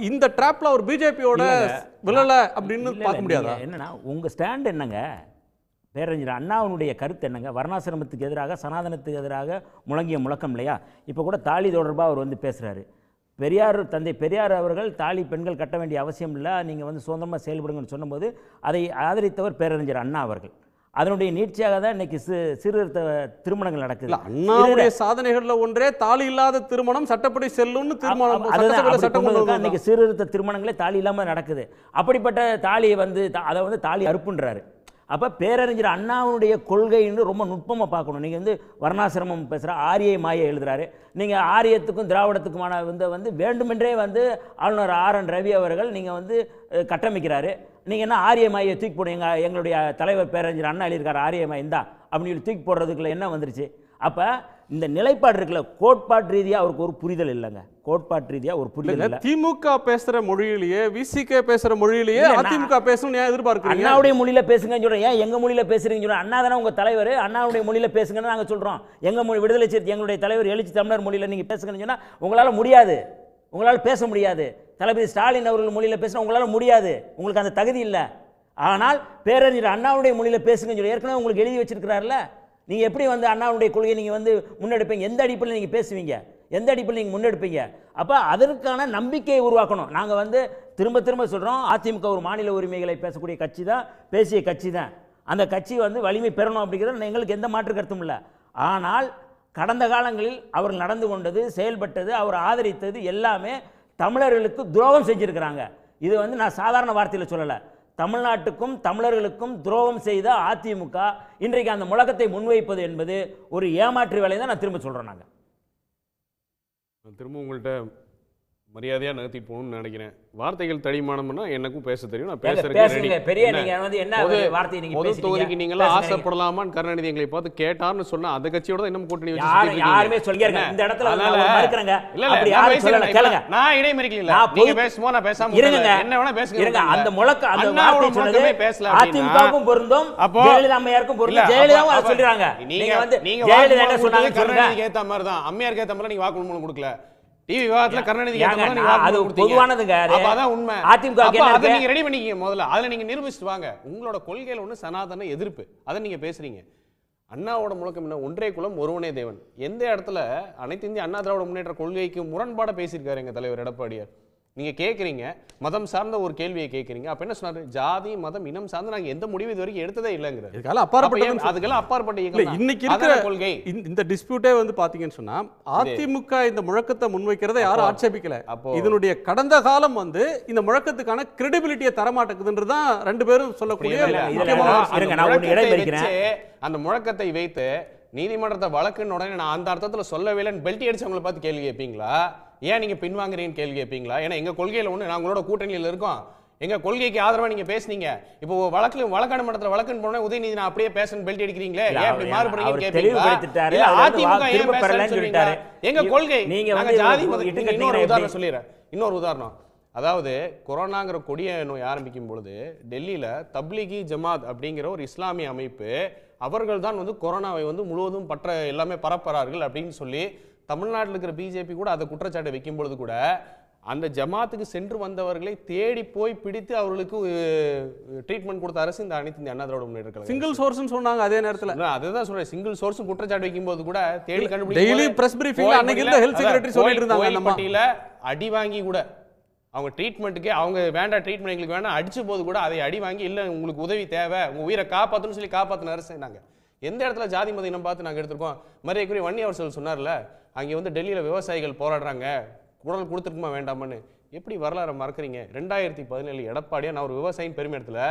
இந்த ட்ராப்ல ஒரு பிஜேபியோட விழலை அப்படின்னு பார்க்க முடியாதா? என்னன்னா உங்கள் ஸ்டாண்ட் என்னங்க? பேரறிஞர் அண்ணாவுடைய கருத்து என்னங்க? வர்ணாசிரமத்துக்கு எதிராக, சனாதனத்துக்கு எதிராக முழங்கிய முழக்கம் இல்லையா? இப்போ கூட தாலி தொடர்பாக அவர் வந்து பேசுகிறாரு. தந்தை பெரியார் அவர்கள் தாலி பெண்கள் கட்ட வேண்டிய அவசியம் இல்லை, நீங்கள் வந்து சுதந்திரமாக செயல்படுங்கன்னு சொன்னபோது அதை ஆதரித்தவர் பேரறிஞர் அண்ணா அவர்கள். அதனுடைய நீட்சியாக தான் இன்னைக்கு சீர்திருத்த திருமணங்கள் நடக்குது. அண்ணாவுடைய சாதனைகளில் ஒன்றே தாலி இல்லாத திருமணம் சட்டப்படி செல்லும்னு தீர்மானம். இன்னைக்கு சீர்திருத்த திருமணங்களே தாலி இல்லாமல் நடக்குது. அப்படிப்பட்ட தாலியை வந்து அதை வந்து தாலி அறுப்புன்றாரு. அப்போ பேரறிஞர் அண்ணாவுடைய கொள்கைன்னு ரொம்ப நுட்பமாக பார்க்கணும். நீங்கள் வந்து வர்ணாசிரமம் பேசுகிற ஆரிய மாயை எழுதுகிறாரு. நீங்கள் ஆரியத்துக்கும் திராவிடத்துக்குமான வந்து வேண்டுமென்றே வந்து ஆளுநர் RN ரவி அவர்கள் நீங்கள் வந்து கட்டமைக்கிறாரு. நீங்கள் என்ன ஆரிய மாயை தூக்கி போடுங்க, எங்களுடைய தலைவர் பேரறிஞர் அண்ணா எழுதியிருக்காரு ஆரிய மாய் இந்தா அப்படின்னு தூக்கி போடுறதுக்குள்ள என்ன வந்துருச்சு? அப்போ இந்த நிலைப்பாடு இருக்குல்ல, கோட்பாட்டு ரீதியாக அவருக்கு ஒரு புரிதல் இல்லைங்க. கோட்பாட்டு ரீதியாக ஒரு புரிதல் இல்லை. திமுக பேசுகிற மொழியிலேயே, விசிகே பேசுகிற மொழியிலேயே அதிமுக பேசணும்னு ஏன் எதிர்பார்க்குறீங்க? அண்ணாவுடைய மொழியில் பேசுங்கன்னு சொல்கிறேன். ஏன் எங்கள் மொழியில் பேசுகிறீங்கன்னு சொல்கிறேன். அண்ணா தானே உங்கள் தலைவர், அண்ணாவுடைய மொழியில் பேசுங்கன்னு நாங்கள் சொல்கிறோம். எங்கள் மொழி விடுதலை சிறுத்தை எங்களுடைய தலைவர் எழுச்சி தமிழர் மொழியில் நீங்கள் பேசுங்கன்னு சொன்னால் உங்களால் முடியாது, உங்களால் பேச முடியாது. தளபதி ஸ்டாலின் அவர்கள் மொழியில் பேசினா உங்களால் முடியாது, உங்களுக்கு அந்த தகுதி இல்லை. ஆனால் பேரறிஞர் அண்ணாவுடைய மொழியில் பேசுங்கன்னு சொல்லி ஏற்கனவே உங்களுக்கு எழுதி வச்சிருக்கிறார்ல. நீங்கள் எப்படி வந்து அண்ணாவுடைய கொள்கையை நீங்கள் வந்து முன்னெடுப்பீங்க? எந்த அடிப்படையில் நீங்கள் பேசுவீங்க? எந்த அடிப்படையில் நீங்கள் முன்னெடுப்பீங்க? அப்போ அதற்கான நம்பிக்கையை உருவாக்கணும். நாங்கள் வந்து திரும்ப திரும்ப சொல்கிறோம், அதிமுக ஒரு மாநில உரிமைகளை பேசக்கூடிய கட்சி தான், பேசிய கட்சி தான். அந்த கட்சி வந்து வலிமை பெறணும் அப்படிங்கிறது எங்களுக்கு எந்த மாற்று கருத்தும் இல்லை. ஆனால் கடந்த காலங்களில் அவர் நடந்து கொண்டது, செயல்பட்டது, அவர் ஆதரித்தது எல்லாமே தமிழர்களுக்கு துரோகம் செஞ்சுருக்கிறாங்க. இது வந்து நான் சாதாரண வார்த்தையில் சொல்லலை. தமிழ்நாட்டுக்கும் தமிழர்களுக்கும் துரோகம் செய்த அதிமுக இன்றைக்கு அந்த முழக்கத்தை முன்வைப்பது என்பது ஒரு ஏமாற்று வேலை தான் நான் திரும்ப சொல்கிறேன். நான் திரும்ப உங்கள்கிட்ட மரியாதையாக நகர்த்திட்டு போகணும்னு நினைக்கிறேன். வார்த்தைகள் தடிமானம்னா எனக்கும் பேச தெரியும், நான் பேசுறதுக்கு பெரிய நீங்க வந்து என்ன வார்த்தை நீங்க பொது தொகுதிக்கு நீங்களா ஆசைப்படலாமான்னு கருணாநிதி எங்களை பார்த்து கேட்டார்னு சொன்னா அந்த கட்சியோட தான் இன்னும் கூட்டணி வச்சிருக்கீங்க. யாருமே சொல்லிருங்க இந்த இடத்துல மறுக்கறங்க. இல்ல அப்படி யாரும் சொல்லல, கேளுங்க. நான் இடைமறிக்கல இல்ல, நீங்க பேசுமோ நான் பேசாம இருங்க, என்ன வேணா பேசுங்க. இருங்க, அந்த முழக்க அந்த வார்த்தை சொன்னதே பேசல அப்படினா அதிமுகவுக்கும் பொருந்தும் ஜெயலலிதா அம்மையாருக்கும் பொருந்தும். ஜெயலலிதாவும் அத சொல்றாங்க. நீங்க வந்து ஜெயலலிதா என்ன சொன்னாங்க? கருணாநிதிக்கு ஏத்த மாதிரி தான், அம்மையாருக்கு ஏத்த மாதிரி நீங்க வாக்குமூலம் கொடுக்கல. டிவி விவாதத்துல கருணாநிதி அது பொதுவானதுங்க. அதான் உண்மை. அதிமுக அதை நீங்க ரெடி பண்ணிக்கீங்க முதல்ல, அதுல நீங்க நிரூபிச்சுட்டு வாங்க. உங்களோட கொள்கையில ஒண்ணு சனாதன எதிர்ப்பு, அதை நீங்க பேசுறீங்க. அண்ணாவோட முழக்கம் என்ன? ஒன்றே குலம் ஒருவனே தேவன். எந்த இடத்துல அனைத்து இந்திய அண்ணா திராவிட முன்னேற்ற கொள்கைக்கு முரண்பாட பேசியிருக்காரு எங்க தலைவர் எடப்பாடியார்? நீங்க கேட்குறீங்க, மதம் சார்ந்த ஒரு கேள்வியை கேட்குறீங்க. அப்ப என்ன சொன்னாரு? ஜாதி மதம் இனம் சார்ந்து நாங்க எந்த முடிவு இது வரைக்கும் எடுத்ததே இல்லைங்கிற. அதுக்கெல்லாம் அப்பாற்பட்ட இன்னைக்கு இருக்கிற கொள்கை இந்த டிஸ்பியூட்டே வந்து பாத்தீங்கன்னு சொன்னா அதிமுக இந்த முழக்கத்தை முன்வைக்கிறதை யாரும் ஆட்சேபிக்கல. இதனுடைய கடந்த காலம் வந்து இந்த முழக்கத்துக்கான கிரெடிபிலிட்டியை தரமாட்டேங்குதுன்றதுதான் ரெண்டு பேரும் சொல்லக்கூடிய அந்த முழக்கத்தை வைத்து நீதிமன்றத்தை வழக்குன்னு உடனே நான் அந்த அர்த்தத்தில் சொல்லவே இல்லைன்னு பெல்ட்டி அடிச்சவங்களை பார்த்து கேள்வி கேட்பீங்களா? ஏன் நீங்க பின்வாங்குறீங்கன்னு கேள்வி கேட்பீங்களா? ஏன்னா எங்க கொள்கையில ஒண்ணு, நான் உங்களோட கூட்டணியில் இருக்கோம், எங்க கொள்கைக்கு ஆதரவா நீங்க பேசுனீங்க. இப்போ வழக்காடு மன்றத்துல வழக்குன்னு போன உதயநிதி நான் அப்படியே பேசணும் பெல்ட்டி அடிக்கிறீங்களே, ஏன் அப்படி மாறுபடுறீங்கன்னு கேட்பீங்களா? இல்ல அதிமுக ஏன் பேசலன்னு சொல்றீங்க? எங்க கொள்கை நாங்க ஜாதி மதம். இன்னொரு உதாரணம் சொல்லிடுறேன், இன்னொரு உதாரணம். அதாவது கொரோனாங்கிற கொடிய நோய் ஆரம்பிக்கும் பொழுது டெல்லியில தப்லீகி ஜமாத் அப்படிங்கிற ஒரு இஸ்லாமிய அமைப்பு அவர்கள் தான் வந்து கொரோனாவை வந்து முழுவதும் எல்லாமே பரப்புறார்கள் அப்படின்னு சொல்லி தமிழ்நாட்டில் இருக்கிற பிஜேபி கூட அதை குற்றச்சாட்டை வைக்கும் பொழுது கூட அந்த ஜமாத்துக்கு சென்று வந்தவர்களை தேடி போய் பிடித்து அவர்களுக்கு ட்ரீட்மெண்ட் கொடுத்த அரசு இந்த அனைத்து இந்த அண்ணா திராவிட முன்னேற்ற கழகம். சிங்கிள் சோர்ஸ்னு சொன்னாங்க. அதே நேரத்தில் அதுதான் சொல்றேன், சிங்கிள் சோர்ஸ் குற்றச்சாட்டு வைக்கும் போது கூட தேடி கண்டுபிடிச்சு டெய்லி பிரஸ் பிரீஃபிங்ல அன்னைக்கு இருந்த ஹெல்த் செக்ரட்டரி சொல்லிட்டு இருந்தாங்க. நம்ம அடி வாங்கி கூட அவங்க ட்ரீட்மெண்ட்டுக்கே அவங்க வேண்டாம் ட்ரீட்மெண்ட் எங்களுக்கு வேணாம் அடிச்சு போது கூட அதை அடி வாங்கி இல்லை உங்களுக்கு உதவி தேவை உங்கள் உயிரை காப்பாற்றணும்னு சொல்லி காப்பாற்றின அரசு நாங்கள் எந்த இடத்துல ஜாதி மத இனம் பார்த்து நாங்கள் எடுத்திருக்கோம். மரியாதைக்குரிய வன்னி அவர்கள் சொன்னார்ல, அங்கே வந்து டெல்லியில் விவசாயிகள் போராடுறாங்க, குரல் கொடுத்துருக்குமா வேண்டாமான்னு. எப்படி வரலாறு மறக்கிறீங்க? 2017 எடப்பாடியா நான் ஒரு விவசாயியின் பெருமை இடத்துல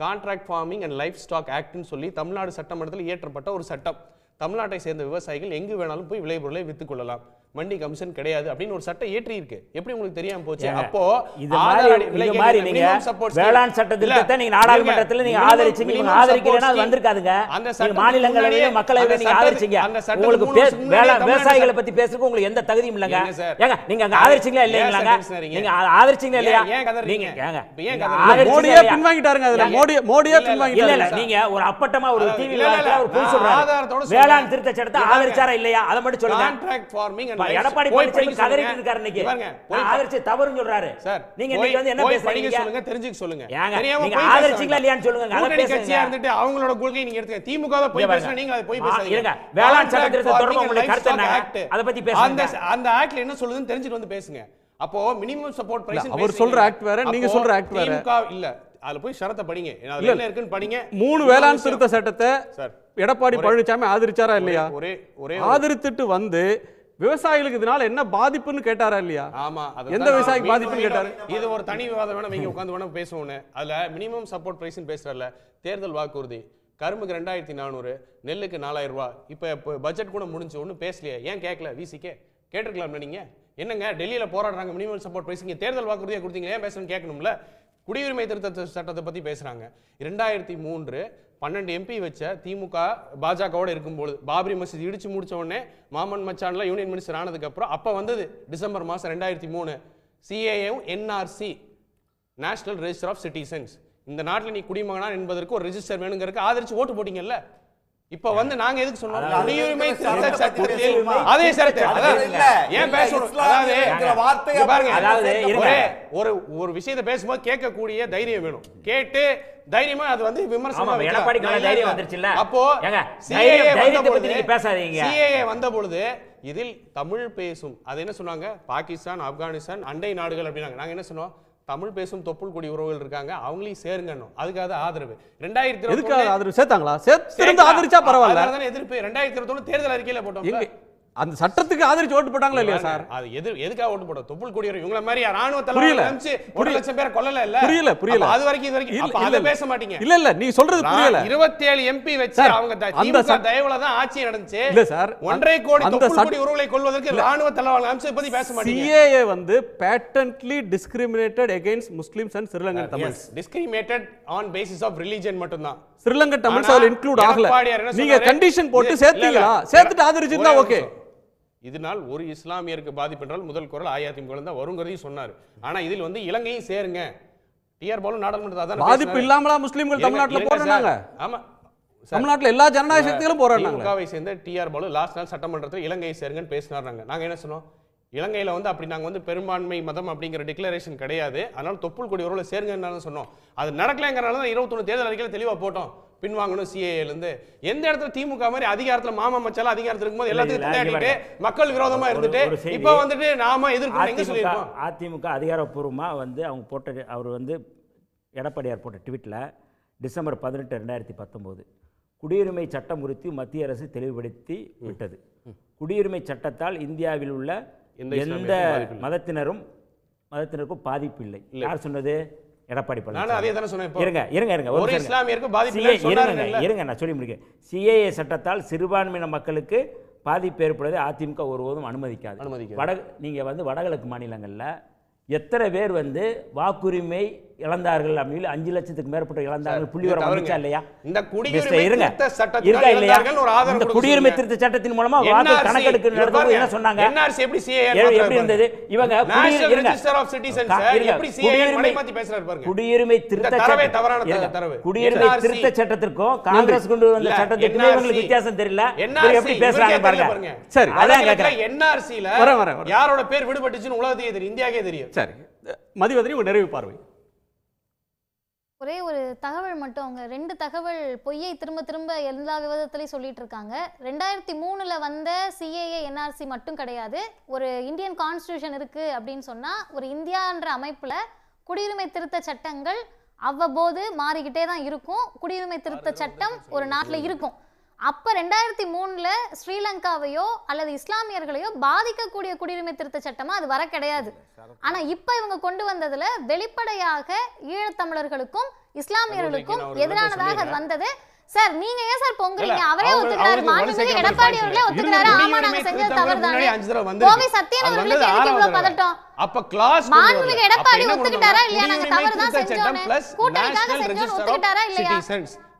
contract farming and livestock ஆக்ட்னு சொல்லி தமிழ்நாடு சட்டமன்றத்தில் இயற்றப்பட்ட ஒரு சட்டம். தமிழ்நாட்டை சேர்ந்த விவசாயிகள் எங்கு வேணாலும் போய் விளைபொருளை வித்துக் கொள்ளலாம், மண்டி கமிஷன் கிடையாது அப்படின்னு ஒரு சட்டம் ஏற்றி இருக்கு. எப்படி உங்களுக்கு தெரியாம போச்சு? அப்போ வேளாண் சட்ட திருத்தத்தை நீங்க நாடாளுமன்றத்தில் நீங்க ஆதரிச்சீங்க, நீங்க ஆதரிக்கலன்னா அது வந்திருக்காதுங்க. நீங்க மாநிலங்களவையில மக்களவையில நீங்க ஆதரிச்சீங்க. உங்களுக்கு விவசாயிகளை பத்தி பேசுறதுக்கு உங்களுக்கு எந்த தகுதியும் இல்லங்க. ஏங்க நீங்க அங்க ஆதரிச்சீங்களா இல்லைங்களாங்க? நீங்க ஆதரிச்சீங்களா இல்லையா? நீங்க ஏங்க மோடியே பின்வாங்கிட்டாருங்க. அதுல மோடியே பின்வாங்கிட்டாரு. இல்ல நீங்க ஒரு அப்பட்டமா ஒரு டிவி விவாதத்துல ஒரு பொய் சொல்றாரு. வேளாண் திருத்த சட்டத்தை ஆதரிச்சாரா இல்லையா அதை மட்டும் சொல்லுங்க. கான்ட்ராக்ட் ஃபார்மிங் எடப்பாடி பழனிசாமி கதறிட்டு இருக்காரு இன்னைக்கு. ஆதரிச்சு தவறுன்னு சொல்றாரு. நீங்க இன்னைக்கு வந்து என்ன பேசுறீங்க சொல்லுங்க, தெரிஞ்சுக்க சொல்லுங்க. நீங்க ஆதரிச்சீங்களா இல்லையான்னு சொல்லுங்க. அத பேசுங்க. இருந்துட்டு அவங்களோட கொள்கை நீங்க எடுத்துக்க. திமுக தான் போய் பேசுறீங்க, நீங்க அதை போய் பேசாதீங்க. இருங்க, வேளாண் சட்ட திருத்த தொடர்பு உங்களுக்கு கருத்து என்ன? அத பத்தி பேசுங்க. அந்த ஆக்ட்ல என்ன சொல்லுதுன்னு தெரிஞ்சிட்டு வந்து பேசுங்க. அப்போ மினிமம் சப்போர்ட் பிரைஸ் அவர் சொல்ற ஆக்ட் வேற, நீங்க சொல்ற ஆக்ட் வேற. திமுக இல்ல, அதுல போய் ஷரத்தை படிங்க, அதுல என்ன இருக்குன்னு படிங்க. 3 வேளாண் திருத்த சட்டத்தை எடப்பாடி பழனிசாமி ஆதரிச்சாரா இல்லையா? ஆதரித்துட்டு வந்து விவசாயிகளுக்கு இதனால என்ன பாதிப்புன்னு கேட்டாரா இல்லையா? ஆமா, எந்த விவசாயிக்கு பாதிப்புன்னு கேட்டாரு? இது ஒரு தனி விவாதம் வேணா, நீங்க உட்கார்ந்து வேணா பேசுவோம். அதுல மினிமம் சப்போர்ட் பிரைஸ்னு பேசுறல, தேர்தல் வாக்குறுதி கரும்புக்கு 2400, நெல்லுக்கு 4000 ரூபாய். இப்ப பட்ஜெட் கூட முடிஞ்சு ஒன்றும் பேசலையே, ஏன் கேட்கல? விசிக்கே கேட்டிருக்கலாம்ல நீங்க. என்னங்க டெல்லியில போராடுறாங்க, மினிமம் சப்போர்ட் பிரைஸ், இங்க தேர்தல் வாக்குறுதியா கொடுத்தீங்க, ஏன் பேசணும்னு கேட்கணும்ல. குடியுரிமை திருத்த சட்டத்தை பத்தி பேசுறாங்க. 2003 12 MP வச்ச திமுக பாஜகவோட இருக்கும்போது பாபரி மசூதி இடிச்சு முடிச்ச உடனே மாமன் மச்சான்ல யூனியன் மினிஸ்டர் ஆனதுக்கு அப்புறம் அப்ப வந்தது டிசம்பர் மாசம் 2003 CAA NRC national register of citizens. இந்த நாட்டில் நீ குடிமகனா என்பதற்கு ஒரு ரெஜிஸ்டர் வேணுங்கிறதுக்கு ஆதரிச்சு ஓட்டு போட்டீங்கல்ல. இப்ப வந்து நாங்க எதுக்கு சொன்னோம்? குடியுரிமை திருத்த சட்டத்தில் அதே சரத்து ஏன் பேசணும்? அதாவது ஒரு விஷயத்தை பேசும்போது கேட்கக்கூடிய தைரியம் வேணும். கேட்டு தைரியமா அது வந்து விமர்சனம். அப்போ CAA வந்த பொழுது இதில் தமிழ் பேசும் அது என்ன சொன்னாங்க? பாகிஸ்தான், ஆப்கானிஸ்தான் அண்டை நாடுகள் அப்படின்னாங்க. நாங்க என்ன சொன்னோம்? தமிழ் பேசும் தொப்புள் கொடி உறவுகள் இருக்காங்க, அவங்களையும் சேருங்கணும். அதுக்காக ஆதரவு. 2021 ஆதரவு சேர்த்தாங்களா? சேர்த்து ஆதரிச்சா பரவாயில்ல. எதிர்ப்பு 2021 தேர்தல் அறிக்கையில போட்டோம். அந்த சட்டத்துக்கு ஆதரிச்சு ஓட்டு போட்டாங்களா இல்லையா சார்? அது எதுக்காக ஓட்டு போட்டோம்? தொப்புள் கொடி இவங்கள மாதிரி ராணுவ தலைவர் நினைச்சு 1 லட்சம் பேரை கொல்லல இல்ல. புரியல. அது வரைக்கும் இது வரைக்கும் அத பேச மாட்டீங்க. இல்ல நீ சொல்றது புரியல. 27 MP வச்சு அவங்க திமுக தயவுல தான் ஆட்சி நடந்துச்சு. இல்ல சார், 1.5 கோடி தொப்புள் கொடி உறவுகளை கொல்வதற்கு ராணுவ தலைவர் நினைச்சு பத்தி பேச மாட்டீங்க. CAA வந்து patently discriminated against Muslims and Sri Lankan Tamils. Discriminated on basis of religion மட்டும் தான். Sri Lankan Tamils அதுல இன்க்ளூட் ஆகல. நீங்க கண்டிஷன் போட்டு சேர்த்தீங்களா? சேர்த்துட்டு ஆதரிச்சிருந்தா ஓகே. இதனால் ஒரு இஸ்லாமியருக்கு பாதிப்பு என்றால் முதல் குரல் அதிமுக தான் வருங்கிறதையும் சொன்னார். ஆனா இதில் வந்து இலங்கையும் சேருங்க. டிஆர் பாலு நாடாளுமன்றத்தில் அதான் பாதிப்பு இல்லாமலா முஸ்லிம்கள் தமிழ்நாட்டுல போராடுறாங்க. ஆமா, தமிழ்நாட்டுல எல்லா ஜனநாயக சக்திகளும் போராடுறாங்க. திமுகவை சேர்ந்த டிஆர் பாலு லாஸ்ட் நாள் சட்டமன்றத்தில் இலங்கையை சேருங்கன்னு பேசினாங்க. நாங்க என்ன சொன்னோம்? இலங்கையில வந்து அப்படி நாங்க வந்து பெரும்பான்மை மதம் அப்படிங்கிற டிக்ளரேஷன் கிடையாது, அதனால தொப்புள் கொடி உறவுல சேருங்கன்னு சொன்னோம். அது நடக்கலைங்கிறனால தான் 21 தேர்தல் அறிக்கையில தெளிவா போட்டோம், பின்வாங்கணும் CAA இருந்து. எந்த இடத்துல திமுக மாதிரி அதிகாரத்துல மாமா மச்சால அதிகாரத்தில் இருக்கும்போது எல்லாத்தையும் திண்டாடிட்டு மக்கள் விரோதமா இருந்துட்டு இப்ப வந்துட்டு நாம எதிர்க்கணும் எங்க சொல்லிருக்கோம்? அதிமுக அதிகாரப்பூர்வமா வந்து அவங்க போட்ட அவர் வந்து எடப்பாடியார் போட்ட ட்வீட்ல டிசம்பர் 18, 2019 குடியுரிமை சட்டம் குறித்து மத்திய அரசு தெளிவுபடுத்தி விட்டது. குடியுரிமை சட்டத்தால் இந்தியாவில் உள்ள எந்த மதத்தினருக்கும் பாதிப்பு இல்லை. யார் சொன்னது? எடப்பாடி பழனிசாமி. இருங்க நான் சொல்லி முடிக்கிறேன். CAA சட்டத்தால் சிறுபான்மையின மக்களுக்கு பாதிப்பு ஏற்படுவதை அதிமுக ஒருபோதும் அனுமதிக்காது. நீங்க வந்து வடகிழக்கு மாநிலங்கள்ல எத்தனை பேர் வந்து வாக்குரிமை இழந்தார்கள் அப்படின்னு 5 லட்சத்துக்கு மேற்பட்ட இழந்தார்கள் புள்ளிவரம் வந்துச்சா இல்லையா? இந்த குடியுரிமை திருத்த சட்டத்தினால் இழந்தார்கள் ஒரு ஆதரவு இந்த குடியுரிமை திருத்த சட்டத்தின் மூலமா வாக்கு கணக்கெடுப்பு நடந்தது என்ன சொன்னாங்க? NRC எப்படி CAA எப்படி இருந்தது? இவங்க குடியுரிமை திருத்த குடியுரிமை திருத்த சட்டத்திற்கும் காங்கிரஸ் கொண்டு வந்த சட்டத்துக்குமே இவங்களுக்கு வித்தியாசம் தெரியல. எப்படி பேசுறாங்க பாருங்க. சரி, அதான் கேக்குறேன். NRCல யாரோட பேர் விடுபட்டுச்சுன்னு உலகத்துக்கே தெரியும், இந்தியாக்கே தெரியும். சரி, மதிவதனி உங்க நிறைவு பார்வை. ஒரே ஒரு தகவல் மட்டும், அவங்க 2 தகவல் பொய்யை திரும்ப திரும்ப எல்லா விவாதத்திலையும் சொல்லிட்டு இருக்காங்க. 2003 வந்த சிஏஏ என்ஆர்சி மட்டும் கிடையாது. ஒரு இந்தியன் கான்ஸ்டியூஷன் இருக்கு அப்படின்னு சொன்னா ஒரு இந்தியான்ற அமைப்புல குடியுரிமை திருத்த சட்டங்கள் அவ்வப்போது மாறிக்கிட்டே தான் இருக்கும். குடியுரிமை திருத்த சட்டம் ஒரு நாட்டில் இருக்கும். அப்போ 2003 ஸ்ரீலங்காவையோ அல்லது இஸ்லாமியர்களையோ பாதிக்கக்கூடிய குடியுரிமை திருத்த சட்டமா அது வர கிடையாது. ஆனா இப்ப இவங்க கொண்டு வந்ததுல வெளிப்படையாக ஈழத்தமிழர்களுக்கும் இஸ்லாமியர்களுக்கும் எதிரானதாக அது வந்தது. சார் நீங்க ஏன் சார் பொங்குறீங்க? அவரே ஒத்துக்கிறாரு, மாண்புமிகு எடப்பாடி அவர்களே ஒத்துக்கிறாரு. ஆமா நாங்க செஞ்சது தவறுதானே. கோவை சத்தியன் அவர்களுக்கு எதுக்கு இவ்வளவு பதட்டம்? அப்ப கிளாஸ் மாண்புமிகு எடப்பாடி ஒத்துக்கிட்டாரா இல்லையா? நாங்க தவறுதான் செஞ்சோம், கூட்டணிக்காக செஞ்சோம், ஒத்துக்கிட்டாரா இல்லையா?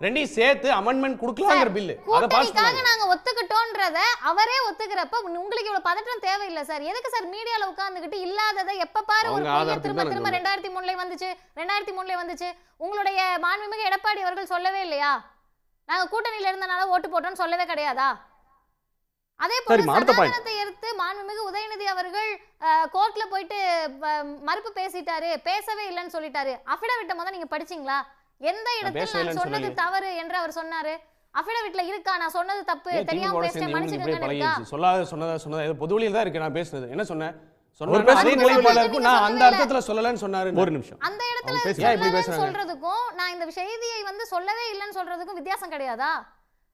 ரெண்டையும் சேர்த்து அமெண்ட்மென்ட் கொடுக்கலாம்ங்கற பில் அத பாஸ் பண்ணாங்க. நாங்க ஒத்துக்கிட்டோம்ன்றத அவரே ஒத்துக்கிறப்ப உங்களுக்கு இவ்வளவு பதட்டம் தேவையில்லை சார். எதுக்கு சார் மீடியால உட்கார்ந்துகிட்டு இல்லாததை எப்ப பாரு ஒரு பொய்யை திரும்ப திரும்ப 2003 வந்துச்சு 2003 வந்துச்சு. உங்களுடைய மாண்புமிகு எடப்பாடி அவர்கள் சொல்லவே இல்லையா நாங்க கூட்டணியில இருந்தனால ஓட்டு போட்டோம்னு? சொல்லவே கிடையாதா? அதே போல சனாதனத்தை எடுத்து மாண்புமிகு உதயநிதி அவர்கள் கோர்ட்ல போயிட்டு மறுப்பு பேசிட்டாரு, பேசவே இல்லைன்னு சொல்லிட்டாரு. அஃபிடவிட்ட முதல்ல நீங்க படிச்சீங்களா? எந்த இடத்துல நான் சொன்னது தவறு என்று அவர் சொன்னாரு? அஃபிடவிட்ல இருக்கா நான் சொன்னது தப்பு, தெரியாம பேசிட்டேன், மன்னிச்சுக்கங்க. சொன்னதா ஏதோ பொதுவெளியில தான் இருக்கு. நான் பேசுனது என்ன சொன்னேன்? அதே நிலைப்பாடுல இருக்கு. நான் அந்த அர்த்தத்துல சொல்லலன்னு சொன்னாரு. ஒரு நிமிஷம். அந்த இடத்துல சொல்றதுக்கும் நான் இந்த செய்தியை சொல்லவே இல்லைன்னு சொல்றதுக்கும் வித்தியாசம் கிடையாதா?